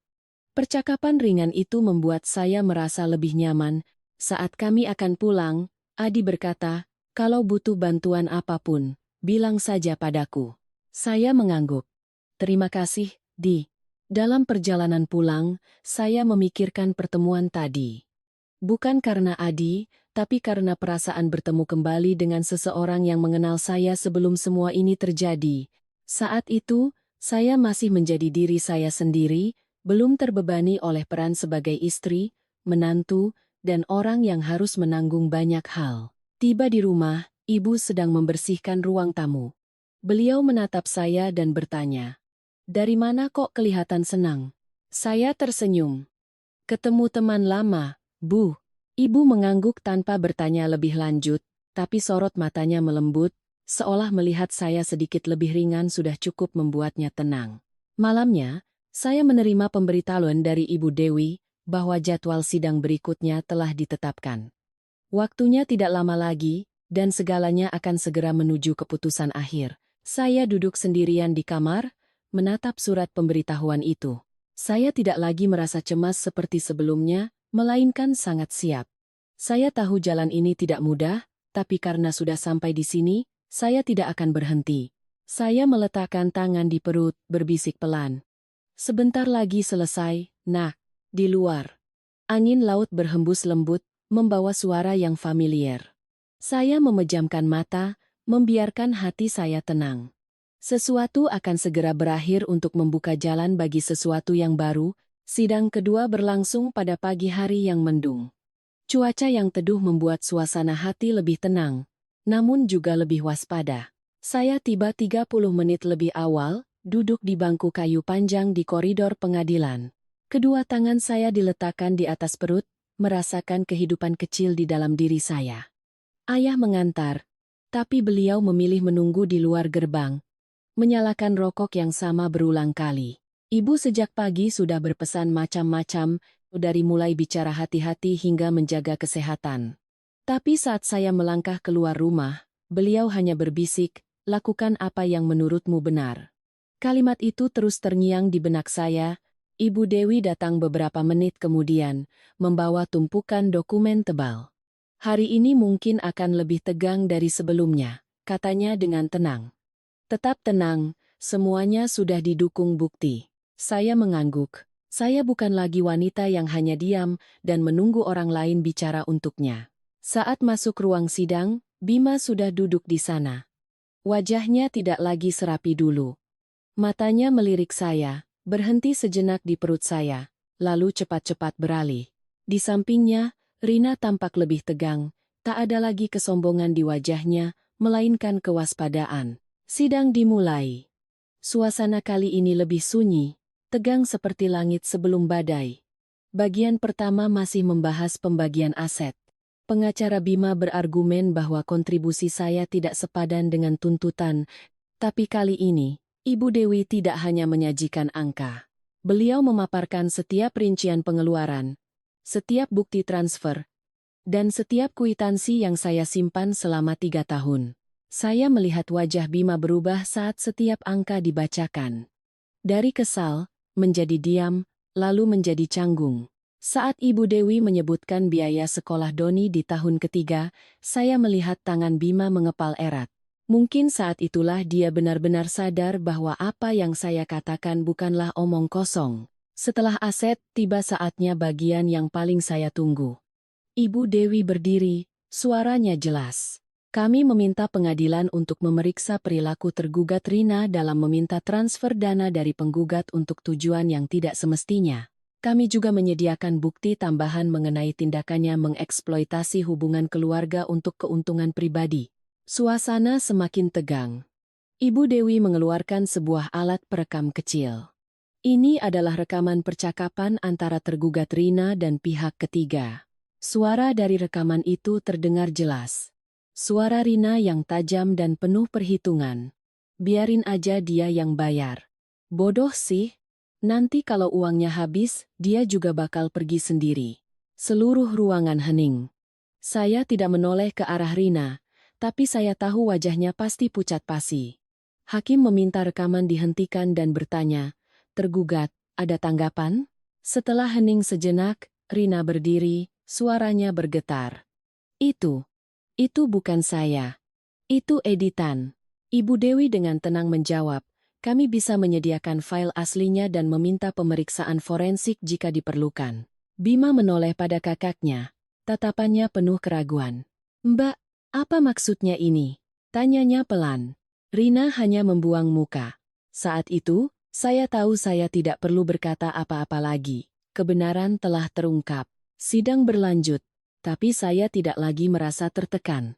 Percakapan ringan itu membuat saya merasa lebih nyaman. Saat kami akan pulang, Adi berkata, "Kalau butuh bantuan apapun, bilang saja padaku." Saya mengangguk. "Terima kasih, Di." Dalam perjalanan pulang, saya memikirkan pertemuan tadi. Bukan karena Adi, tapi karena perasaan bertemu kembali dengan seseorang yang mengenal saya sebelum semua ini terjadi. Saat itu, saya masih menjadi diri saya sendiri, belum terbebani oleh peran sebagai istri, menantu, dan orang yang harus menanggung banyak hal. Tiba di rumah, ibu sedang membersihkan ruang tamu. Beliau menatap saya dan bertanya, "Dari mana kok kelihatan senang?" Saya tersenyum. "Ketemu teman lama, Bu." Ibu mengangguk tanpa bertanya lebih lanjut, tapi sorot matanya melembut, seolah melihat saya sedikit lebih ringan sudah cukup membuatnya tenang. Malamnya, saya menerima pemberitahuan dari Ibu Dewi bahwa jadwal sidang berikutnya telah ditetapkan. Waktunya tidak lama lagi, dan segalanya akan segera menuju keputusan akhir. Saya duduk sendirian di kamar, menatap surat pemberitahuan itu. Saya tidak lagi merasa cemas seperti sebelumnya, melainkan sangat siap. Saya tahu jalan ini tidak mudah, tapi karena sudah sampai di sini, saya tidak akan berhenti. Saya meletakkan tangan di perut, berbisik pelan. "Sebentar lagi selesai, Nak." Di luar, angin laut berhembus lembut, membawa suara yang familiar. Saya memejamkan mata, membiarkan hati saya tenang. Sesuatu akan segera berakhir untuk membuka jalan bagi sesuatu yang baru. Sidang kedua berlangsung pada pagi hari yang mendung. Cuaca yang teduh membuat suasana hati lebih tenang, namun juga lebih waspada. Saya tiba 30 menit lebih awal, duduk di bangku kayu panjang di koridor pengadilan. Kedua tangan saya diletakkan di atas perut, merasakan kehidupan kecil di dalam diri saya. Ayah mengantar, tapi beliau memilih menunggu di luar gerbang, menyalakan rokok yang sama berulang kali. Ibu sejak pagi sudah berpesan macam-macam, dari mulai bicara hati-hati hingga menjaga kesehatan. Tapi saat saya melangkah keluar rumah, beliau hanya berbisik, "Lakukan apa yang menurutmu benar." Kalimat itu terus terngiang di benak saya. Ibu Dewi datang beberapa menit kemudian, membawa tumpukan dokumen tebal. "Hari ini mungkin akan lebih tegang dari sebelumnya," katanya dengan tenang. "Tetap tenang, semuanya sudah didukung bukti." Saya mengangguk. Saya bukan lagi wanita yang hanya diam dan menunggu orang lain bicara untuknya. Saat masuk ruang sidang, Bima sudah duduk di sana. Wajahnya tidak lagi serapi dulu. Matanya melirik saya, berhenti sejenak di perut saya, lalu cepat-cepat beralih. Di sampingnya, Rina tampak lebih tegang, tak ada lagi kesombongan di wajahnya, melainkan kewaspadaan. Sidang dimulai. Suasana kali ini lebih sunyi, tegang seperti langit sebelum badai. Bagian pertama masih membahas pembagian aset. Pengacara Bima berargumen bahwa kontribusi saya tidak sepadan dengan tuntutan, tapi kali ini, Ibu Dewi tidak hanya menyajikan angka. Beliau memaparkan setiap rincian pengeluaran, setiap bukti transfer, dan setiap kwitansi yang saya simpan selama 3 tahun. Saya melihat wajah Bima berubah saat setiap angka dibacakan. Dari kesal, menjadi diam, lalu menjadi canggung. Saat Ibu Dewi menyebutkan biaya sekolah Doni di tahun ketiga, saya melihat tangan Bima mengepal erat. Mungkin saat itulah dia benar-benar sadar bahwa apa yang saya katakan bukanlah omong kosong. Setelah aset, tiba saatnya bagian yang paling saya tunggu. Ibu Dewi berdiri, suaranya jelas. "Kami meminta pengadilan untuk memeriksa perilaku tergugat Rina dalam meminta transfer dana dari penggugat untuk tujuan yang tidak semestinya." Kami juga menyediakan bukti tambahan mengenai tindakannya mengeksploitasi hubungan keluarga untuk keuntungan pribadi. Suasana semakin tegang. Ibu Dewi mengeluarkan sebuah alat perekam kecil. Ini adalah rekaman percakapan antara tergugat Rina dan pihak ketiga. Suara dari rekaman itu terdengar jelas. Suara Rina yang tajam dan penuh perhitungan. Biarin aja dia yang bayar. Bodoh sih. Nanti kalau uangnya habis, dia juga bakal pergi sendiri. Seluruh ruangan hening. Saya tidak menoleh ke arah Rina, tapi saya tahu wajahnya pasti pucat pasi. Hakim meminta rekaman dihentikan dan bertanya, "Tergugat, ada tanggapan?" Setelah hening sejenak, Rina berdiri, suaranya bergetar. Itu bukan saya. Itu editan." Ibu Dewi dengan tenang menjawab, "Kami bisa menyediakan file aslinya dan meminta pemeriksaan forensik jika diperlukan." Bima menoleh pada kakaknya. Tatapannya penuh keraguan. "Mbak, apa maksudnya ini?" Tanyanya pelan. Rina hanya membuang muka. Saat itu, saya tahu saya tidak perlu berkata apa-apa lagi. Kebenaran telah terungkap. Sidang berlanjut, tapi saya tidak lagi merasa tertekan.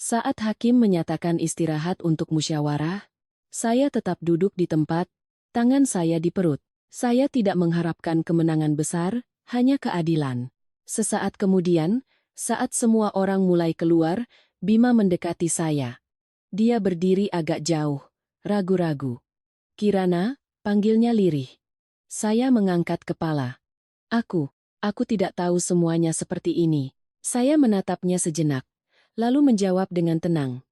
Saat hakim menyatakan istirahat untuk musyawarah, saya tetap duduk di tempat, tangan saya di perut. Saya tidak mengharapkan kemenangan besar, hanya keadilan. Sesaat kemudian, saat semua orang mulai keluar, Bima mendekati saya. Dia berdiri agak jauh, ragu-ragu. "Kirana," panggilnya lirih. Saya mengangkat kepala. Aku tidak tahu semuanya seperti ini." Saya menatapnya sejenak, lalu menjawab dengan tenang.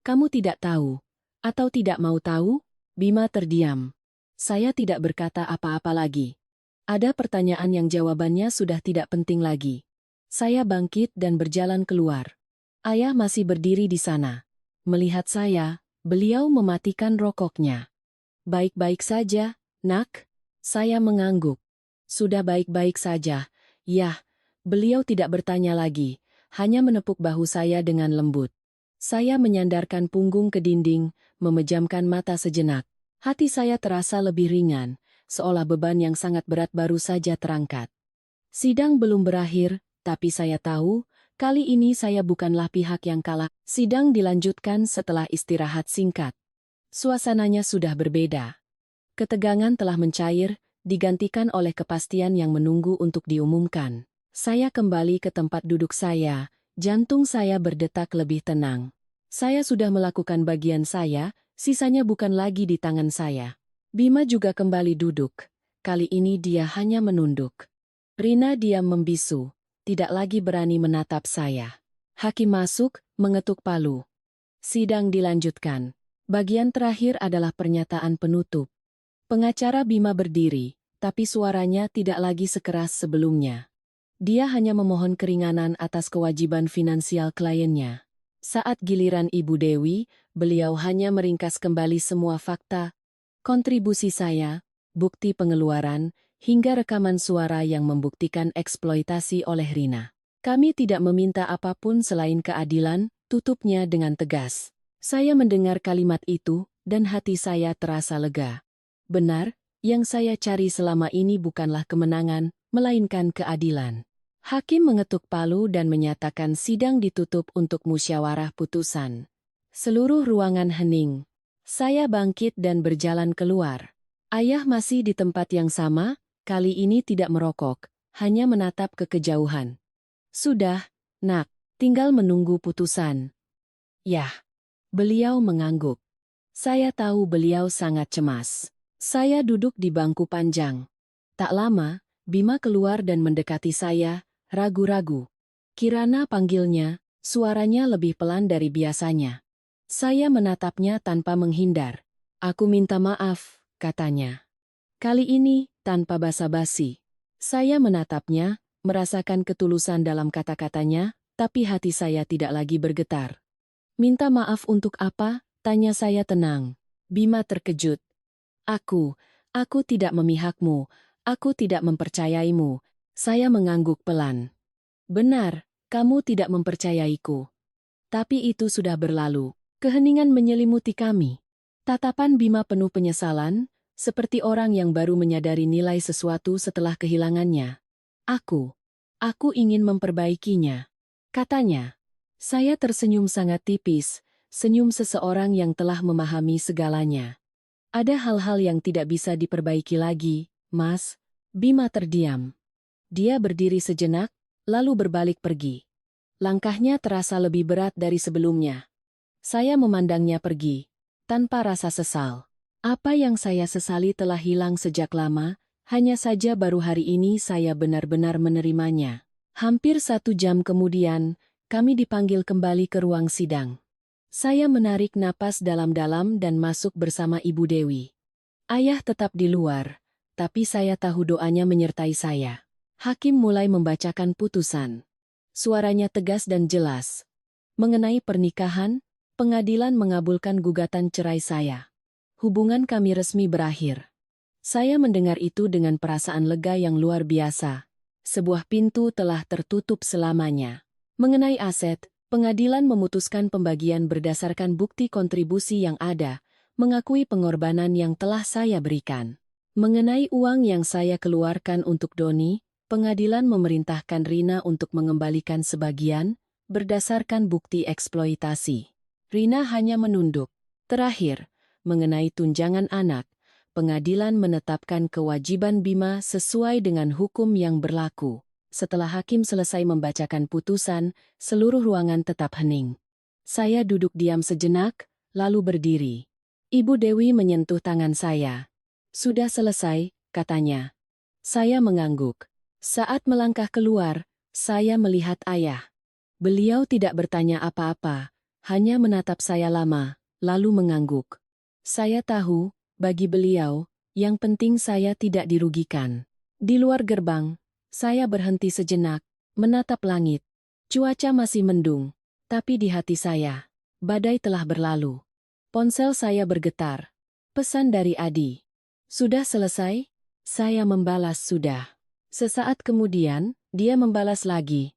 "Kamu tidak tahu, atau tidak mau tahu?" Bima terdiam. Saya tidak berkata apa-apa lagi. Ada pertanyaan yang jawabannya sudah tidak penting lagi. Saya bangkit dan berjalan keluar. Ayah masih berdiri di sana. Melihat saya, beliau mematikan rokoknya. "Baik-baik saja, Nak?" Saya mengangguk. "Sudah baik-baik saja." "Yah." Beliau tidak bertanya lagi, hanya menepuk bahu saya dengan lembut. Saya menyandarkan punggung ke dinding, memejamkan mata sejenak. Hati saya terasa lebih ringan, seolah beban yang sangat berat baru saja terangkat. Sidang belum berakhir, tapi saya tahu, kali ini saya bukanlah pihak yang kalah. Sidang dilanjutkan setelah istirahat singkat. Suasananya sudah berbeda. Ketegangan telah mencair, digantikan oleh kepastian yang menunggu untuk diumumkan. Saya kembali ke tempat duduk saya, jantung saya berdetak lebih tenang. Saya sudah melakukan bagian saya, sisanya bukan lagi di tangan saya. Bima juga kembali duduk. Kali ini dia hanya menunduk. Rina diam membisu, tidak lagi berani menatap saya. Hakim masuk, mengetuk palu. Sidang dilanjutkan. Bagian terakhir adalah pernyataan penutup. Pengacara Bima berdiri, tapi suaranya tidak lagi sekeras sebelumnya. Dia hanya memohon keringanan atas kewajiban finansial kliennya. Saat giliran Ibu Dewi, beliau hanya meringkas kembali semua fakta, kontribusi saya, bukti pengeluaran, hingga rekaman suara yang membuktikan eksploitasi oleh Rina. "Kami tidak meminta apapun selain keadilan," tutupnya dengan tegas. Saya mendengar kalimat itu, dan hati saya terasa lega. Benar, yang saya cari selama ini bukanlah kemenangan, melainkan keadilan. Hakim mengetuk palu dan menyatakan sidang ditutup untuk musyawarah putusan. Seluruh ruangan hening. Saya bangkit dan berjalan keluar. Ayah masih di tempat yang sama, kali ini tidak merokok, hanya menatap ke kejauhan. "Sudah, Nak, tinggal menunggu putusan." "Yah." Beliau mengangguk. Saya tahu beliau sangat cemas. Saya duduk di bangku panjang. Tak lama, Bima keluar dan mendekati saya, ragu-ragu. "Kirana," panggilnya, suaranya lebih pelan dari biasanya. Saya menatapnya tanpa menghindar. "Aku minta maaf," katanya. Kali ini, tanpa basa-basi. Saya menatapnya, merasakan ketulusan dalam kata-katanya, tapi hati saya tidak lagi bergetar. "Minta maaf untuk apa?" tanya saya tenang. Bima terkejut. Aku tidak memihakmu, aku tidak mempercayaimu." Saya mengangguk pelan. "Benar, kamu tidak mempercayaiku. Tapi itu sudah berlalu." Keheningan menyelimuti kami. Tatapan Bima penuh penyesalan, seperti orang yang baru menyadari nilai sesuatu setelah kehilangannya. Aku ingin memperbaikinya, katanya. Saya tersenyum sangat tipis, senyum seseorang yang telah memahami segalanya. Ada hal-hal yang tidak bisa diperbaiki lagi, Mas. Bima terdiam. Dia berdiri sejenak, lalu berbalik pergi. Langkahnya terasa lebih berat dari sebelumnya. Saya memandangnya pergi, tanpa rasa sesal. Apa yang saya sesali telah hilang sejak lama, hanya saja baru hari ini saya benar-benar menerimanya. Hampir 1 jam kemudian, kami dipanggil kembali ke ruang sidang. Saya menarik napas dalam-dalam dan masuk bersama Ibu Dewi. Ayah tetap di luar, tapi saya tahu doanya menyertai saya. Hakim mulai membacakan putusan. Suaranya tegas dan jelas. Mengenai pernikahan, pengadilan mengabulkan gugatan cerai saya. Hubungan kami resmi berakhir. Saya mendengar itu dengan perasaan lega yang luar biasa. Sebuah pintu telah tertutup selamanya. Mengenai aset, pengadilan memutuskan pembagian berdasarkan bukti kontribusi yang ada, mengakui pengorbanan yang telah saya berikan. Mengenai uang yang saya keluarkan untuk Doni, pengadilan memerintahkan Rina untuk mengembalikan sebagian, berdasarkan bukti eksploitasi. Rina hanya menunduk. Terakhir, mengenai tunjangan anak, pengadilan menetapkan kewajiban Bima sesuai dengan hukum yang berlaku. Setelah hakim selesai membacakan putusan, seluruh ruangan tetap hening. Saya duduk diam sejenak, lalu berdiri. Ibu Dewi menyentuh tangan saya. Sudah selesai, katanya. Saya mengangguk. Saat melangkah keluar, saya melihat ayah. Beliau tidak bertanya apa-apa, hanya menatap saya lama, lalu mengangguk. Saya tahu, bagi beliau, yang penting saya tidak dirugikan. Di luar gerbang, saya berhenti sejenak, menatap langit. Cuaca masih mendung, tapi di hati saya, badai telah berlalu. Ponsel saya bergetar. Pesan dari Adi. Sudah selesai? Saya membalas sudah. Sesaat kemudian, dia membalas lagi.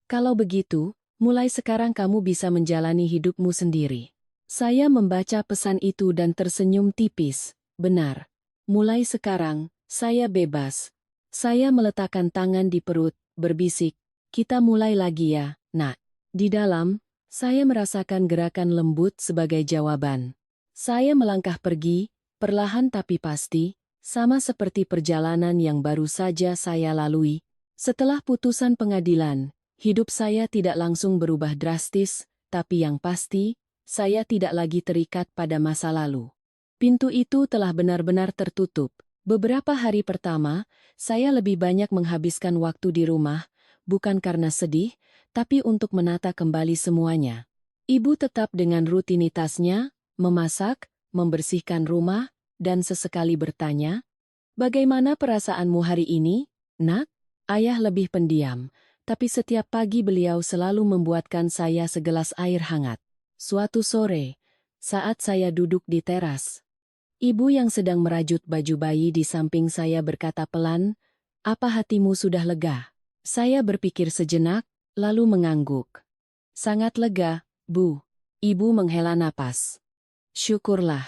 Kalau begitu, mulai sekarang kamu bisa menjalani hidupmu sendiri. Saya membaca pesan itu dan tersenyum tipis. Benar. Mulai sekarang, saya bebas. Saya meletakkan tangan di perut, berbisik. Kita mulai lagi ya, Nak. Di dalam, saya merasakan gerakan lembut sebagai jawaban. Saya melangkah pergi, perlahan tapi pasti, sama seperti perjalanan yang baru saja saya lalui. Setelah putusan pengadilan, hidup saya tidak langsung berubah drastis, tapi yang pasti, saya tidak lagi terikat pada masa lalu. Pintu itu telah benar-benar tertutup. Beberapa hari pertama, saya lebih banyak menghabiskan waktu di rumah, bukan karena sedih, tapi untuk menata kembali semuanya. Ibu tetap dengan rutinitasnya, memasak, membersihkan rumah, dan sesekali bertanya, "Bagaimana perasaanmu hari ini, Nak?" Ayah lebih pendiam, tapi setiap pagi beliau selalu membuatkan saya segelas air hangat. Suatu sore, saat saya duduk di teras, ibu yang sedang merajut baju bayi di samping saya berkata pelan, "Apa hatimu sudah lega?" Saya berpikir sejenak, lalu mengangguk. "Sangat lega, Bu." Ibu menghela napas. "Syukurlah.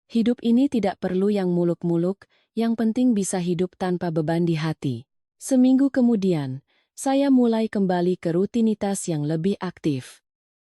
Hidup ini tidak perlu yang muluk-muluk, yang penting bisa hidup tanpa beban di hati." Seminggu kemudian, saya mulai kembali ke rutinitas yang lebih aktif.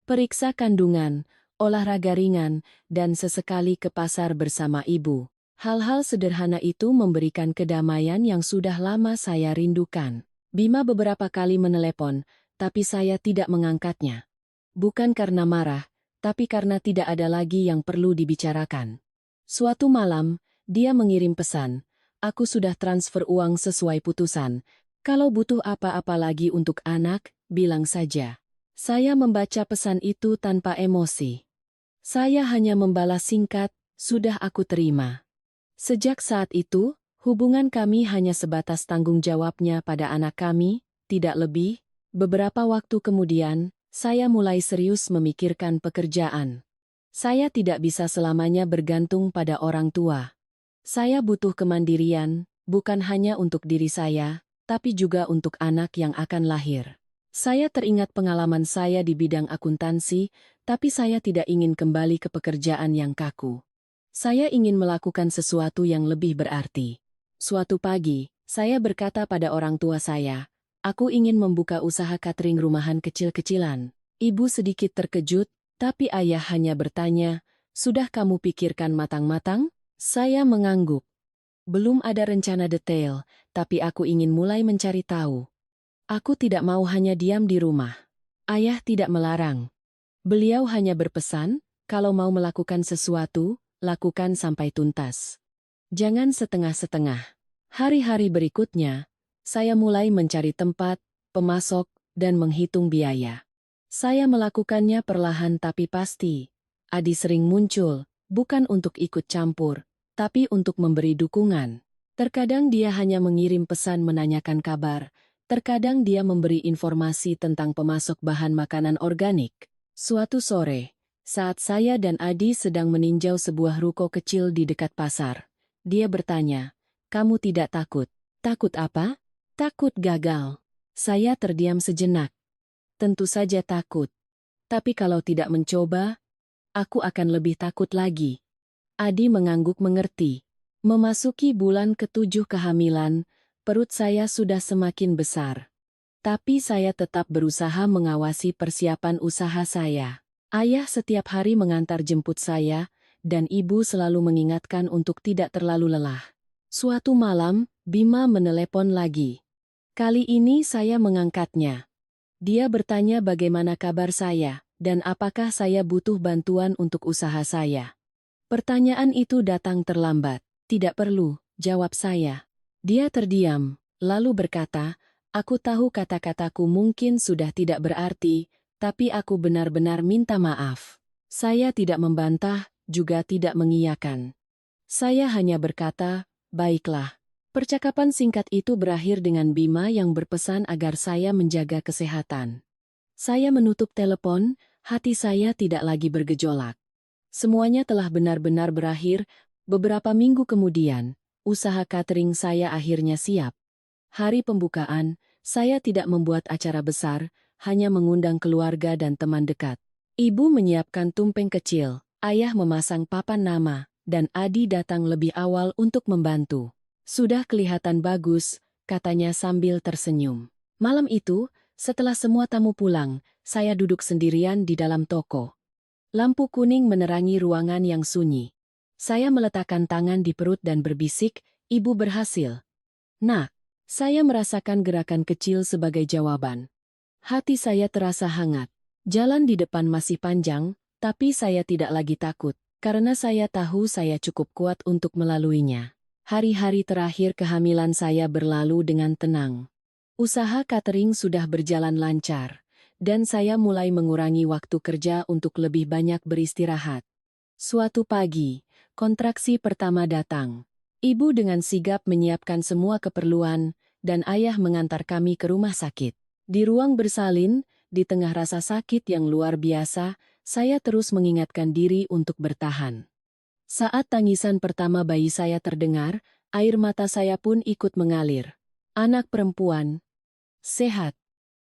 Periksa kandungan, olahraga ringan, dan sesekali ke pasar bersama ibu. Hal-hal sederhana itu memberikan kedamaian yang sudah lama saya rindukan. Bima beberapa kali menelepon, tapi saya tidak mengangkatnya. Bukan karena marah, tapi karena tidak ada lagi yang perlu dibicarakan. Suatu malam, dia mengirim pesan, "Aku sudah transfer uang sesuai putusan. Kalau butuh apa-apa lagi untuk anak, bilang saja." Saya membaca pesan itu tanpa emosi. Saya hanya membalas singkat, "Sudah aku terima." Sejak saat itu, hubungan kami hanya sebatas tanggung jawabnya pada anak kami, tidak lebih. Beberapa waktu kemudian, saya mulai serius memikirkan pekerjaan. Saya tidak bisa selamanya bergantung pada orang tua. Saya butuh kemandirian, bukan hanya untuk diri saya, tapi juga untuk anak yang akan lahir. Saya teringat pengalaman saya di bidang akuntansi, tapi saya tidak ingin kembali ke pekerjaan yang kaku. Saya ingin melakukan sesuatu yang lebih berarti. Suatu pagi, saya berkata pada orang tua saya, aku ingin membuka usaha catering rumahan kecil-kecilan. Ibu sedikit terkejut, tapi ayah hanya bertanya, sudah kamu pikirkan matang-matang? Saya mengangguk. Belum ada rencana detail, tapi aku ingin mulai mencari tahu. Aku tidak mau hanya diam di rumah. Ayah tidak melarang. Beliau hanya berpesan, kalau mau melakukan sesuatu, lakukan sampai tuntas. Jangan setengah-setengah. Hari-hari berikutnya, saya mulai mencari tempat, pemasok, dan menghitung biaya. Saya melakukannya perlahan tapi pasti. Adi sering muncul, bukan untuk ikut campur, tapi untuk memberi dukungan. Terkadang dia hanya mengirim pesan menanyakan kabar, terkadang dia memberi informasi tentang pemasok bahan makanan organik. Suatu sore, saat saya dan Adi sedang meninjau sebuah ruko kecil di dekat pasar, dia bertanya, kamu tidak takut? Takut apa? Takut gagal. Saya terdiam sejenak. Tentu saja takut. Tapi kalau tidak mencoba, aku akan lebih takut lagi. Adi mengangguk mengerti. Memasuki bulan ke-7 kehamilan, perut saya sudah semakin besar. Tapi saya tetap berusaha mengawasi persiapan usaha saya. Ayah setiap hari mengantar jemput saya, dan ibu selalu mengingatkan untuk tidak terlalu lelah. Suatu malam, Bima menelepon lagi. Kali ini saya mengangkatnya. Dia bertanya bagaimana kabar saya, dan apakah saya butuh bantuan untuk usaha saya. Pertanyaan itu datang terlambat. Tidak perlu, jawab saya. Dia terdiam, lalu berkata, aku tahu kata-kataku mungkin sudah tidak berarti, tapi aku benar-benar minta maaf. Saya tidak membantah, juga tidak mengiyakan. Saya hanya berkata, baiklah. Percakapan singkat itu berakhir dengan Bima yang berpesan agar saya menjaga kesehatan. Saya menutup telepon, hati saya tidak lagi bergejolak. Semuanya telah benar-benar berakhir. Beberapa minggu kemudian, usaha catering saya akhirnya siap. Hari pembukaan, saya tidak membuat acara besar, hanya mengundang keluarga dan teman dekat. Ibu menyiapkan tumpeng kecil, ayah memasang papan nama, dan Adi datang lebih awal untuk membantu. Sudah kelihatan bagus, katanya sambil tersenyum. Malam itu, setelah semua tamu pulang, saya duduk sendirian di dalam toko. Lampu kuning menerangi ruangan yang sunyi. Saya meletakkan tangan di perut dan berbisik, ibu berhasil. Nah, saya merasakan gerakan kecil sebagai jawaban. Hati saya terasa hangat. Jalan di depan masih panjang, tapi saya tidak lagi takut, karena saya tahu saya cukup kuat untuk melaluinya. Hari-hari terakhir kehamilan saya berlalu dengan tenang. Usaha catering sudah berjalan lancar, dan saya mulai mengurangi waktu kerja untuk lebih banyak beristirahat. Suatu pagi, kontraksi pertama datang. Ibu dengan sigap menyiapkan semua keperluan, dan ayah mengantar kami ke rumah sakit. Di ruang bersalin, di tengah rasa sakit yang luar biasa, saya terus mengingatkan diri untuk bertahan. Saat tangisan pertama bayi saya terdengar, air mata saya pun ikut mengalir. Anak perempuan. Sehat,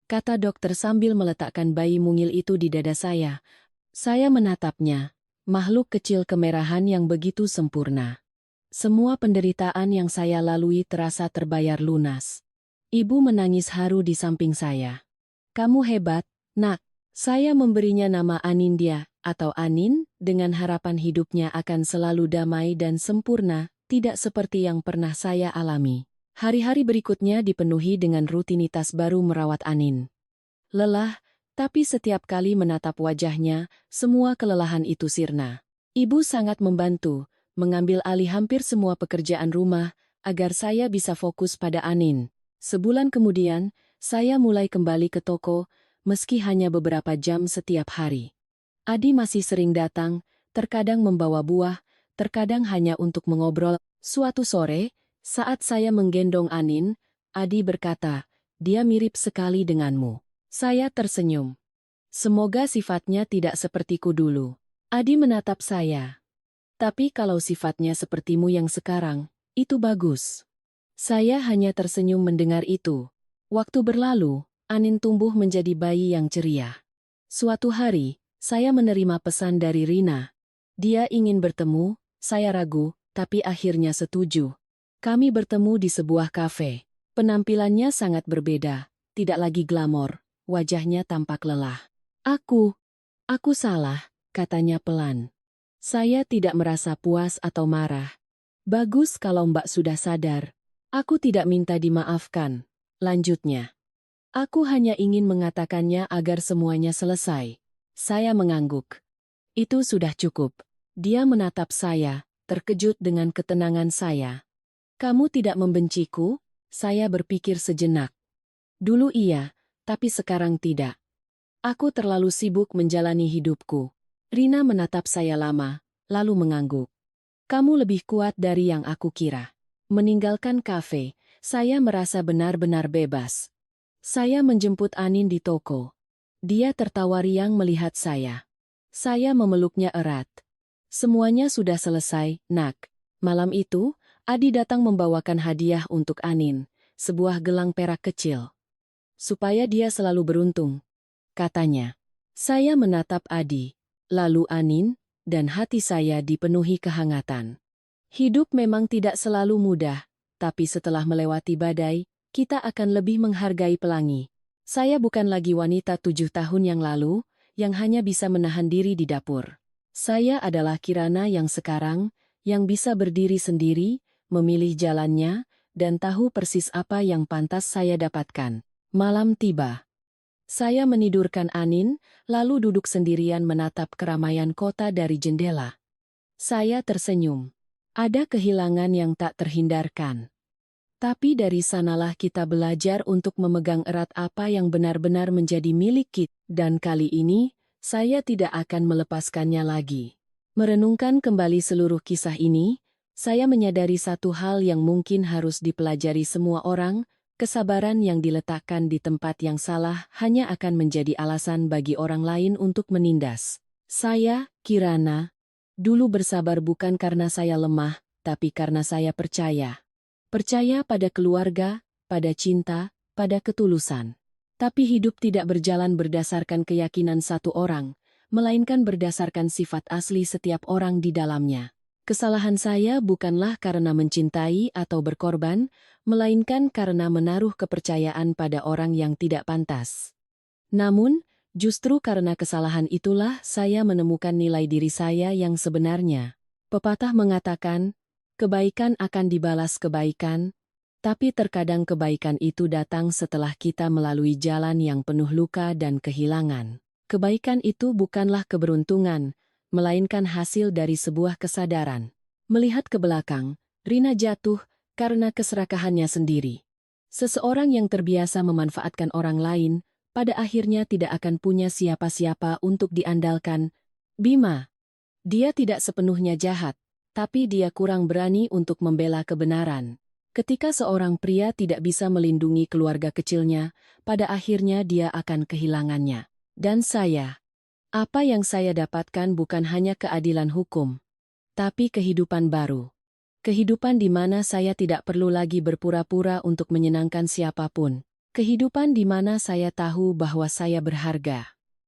kata dokter sambil meletakkan bayi mungil itu di dada saya. Saya menatapnya, makhluk kecil kemerahan yang begitu sempurna. Semua penderitaan yang saya lalui terasa terbayar lunas. Ibu menangis haru di samping saya. Kamu hebat, nak. Saya memberinya nama Anindya, atau Anin, dengan harapan hidupnya akan selalu damai dan sempurna, tidak seperti yang pernah saya alami. Hari-hari berikutnya dipenuhi dengan rutinitas baru merawat Anin. Lelah, tapi setiap kali menatap wajahnya, semua kelelahan itu sirna. Ibu sangat membantu, mengambil alih hampir semua pekerjaan rumah, agar saya bisa fokus pada Anin. Sebulan kemudian, saya mulai kembali ke toko, meski hanya beberapa jam setiap hari. Adi masih sering datang, terkadang membawa buah, terkadang hanya untuk mengobrol. Suatu sore, saat saya menggendong Anin, Adi berkata, dia mirip sekali denganmu. Saya tersenyum. Semoga sifatnya tidak sepertiku dulu. Adi menatap saya. Tapi kalau sifatnya sepertimu yang sekarang, itu bagus. Saya hanya tersenyum mendengar itu. Waktu berlalu, Anin tumbuh menjadi bayi yang ceria. Suatu hari, saya menerima pesan dari Rina. Dia ingin bertemu, Saya ragu, tapi akhirnya setuju. Kami bertemu di sebuah kafe. Penampilannya sangat berbeda, tidak lagi glamor, wajahnya tampak lelah. Aku salah, katanya pelan. Saya tidak merasa puas atau marah. Bagus kalau Mbak sudah sadar. Aku tidak minta dimaafkan. Lanjutnya. Aku hanya ingin mengatakannya agar semuanya selesai. Saya mengangguk. Itu sudah cukup. Dia menatap saya, terkejut dengan ketenangan saya. Kamu tidak membenciku? Saya berpikir sejenak. Dulu iya, tapi sekarang tidak. Aku terlalu sibuk menjalani hidupku. Rina menatap saya lama, lalu mengangguk. Kamu lebih kuat dari yang aku kira. Meninggalkan kafe, saya merasa benar-benar bebas. Saya menjemput Anin di toko. Dia tertawa riang melihat saya. Saya memeluknya erat. Semuanya sudah selesai, Nak. Malam itu, Adi datang membawakan hadiah untuk Anin, sebuah gelang perak kecil. Supaya dia selalu beruntung, katanya. Saya menatap Adi, lalu Anin, dan hati saya dipenuhi kehangatan. Hidup memang tidak selalu mudah, tapi setelah melewati badai, kita akan lebih menghargai pelangi. Saya bukan lagi wanita 7 tahun yang lalu, yang hanya bisa menahan diri di dapur. Saya adalah Kirana yang sekarang, yang bisa berdiri sendiri, memilih jalannya, dan tahu persis apa yang pantas saya dapatkan. Malam tiba. Saya menidurkan Anin, lalu duduk sendirian menatap keramaian kota dari jendela. Saya tersenyum. Ada kehilangan yang tak terhindarkan. Tapi dari sanalah kita belajar untuk memegang erat apa yang benar-benar menjadi milik kita. Dan kali ini, saya tidak akan melepaskannya lagi. Merenungkan kembali seluruh kisah ini, saya menyadari satu hal yang mungkin harus dipelajari semua orang. Kesabaran yang diletakkan di tempat yang salah hanya akan menjadi alasan bagi orang lain untuk menindas. Saya, Kirana, dulu bersabar bukan karena saya lemah, tapi karena saya percaya. Percaya pada keluarga, pada cinta, pada ketulusan. Tapi hidup tidak berjalan berdasarkan keyakinan satu orang, melainkan berdasarkan sifat asli setiap orang di dalamnya. Kesalahan saya bukanlah karena mencintai atau berkorban, melainkan karena menaruh kepercayaan pada orang yang tidak pantas. Namun, justru karena kesalahan itulah saya menemukan nilai diri saya yang sebenarnya. Pepatah mengatakan, kebaikan akan dibalas kebaikan, tapi terkadang kebaikan itu datang setelah kita melalui jalan yang penuh luka dan kehilangan. Kebaikan itu bukanlah keberuntungan, melainkan hasil dari sebuah kesadaran. Melihat ke belakang, Rina jatuh karena keserakahannya sendiri. Seseorang yang terbiasa memanfaatkan orang lain, pada akhirnya tidak akan punya siapa-siapa untuk diandalkan. Bima. Dia tidak sepenuhnya jahat, tapi dia kurang berani untuk membela kebenaran. Ketika seorang pria tidak bisa melindungi keluarga kecilnya, pada akhirnya dia akan kehilangannya. Dan saya. Apa yang saya dapatkan bukan hanya keadilan hukum, tapi kehidupan baru. Kehidupan di mana saya tidak perlu lagi berpura-pura untuk menyenangkan siapapun. Kehidupan di mana saya tahu bahwa saya berharga.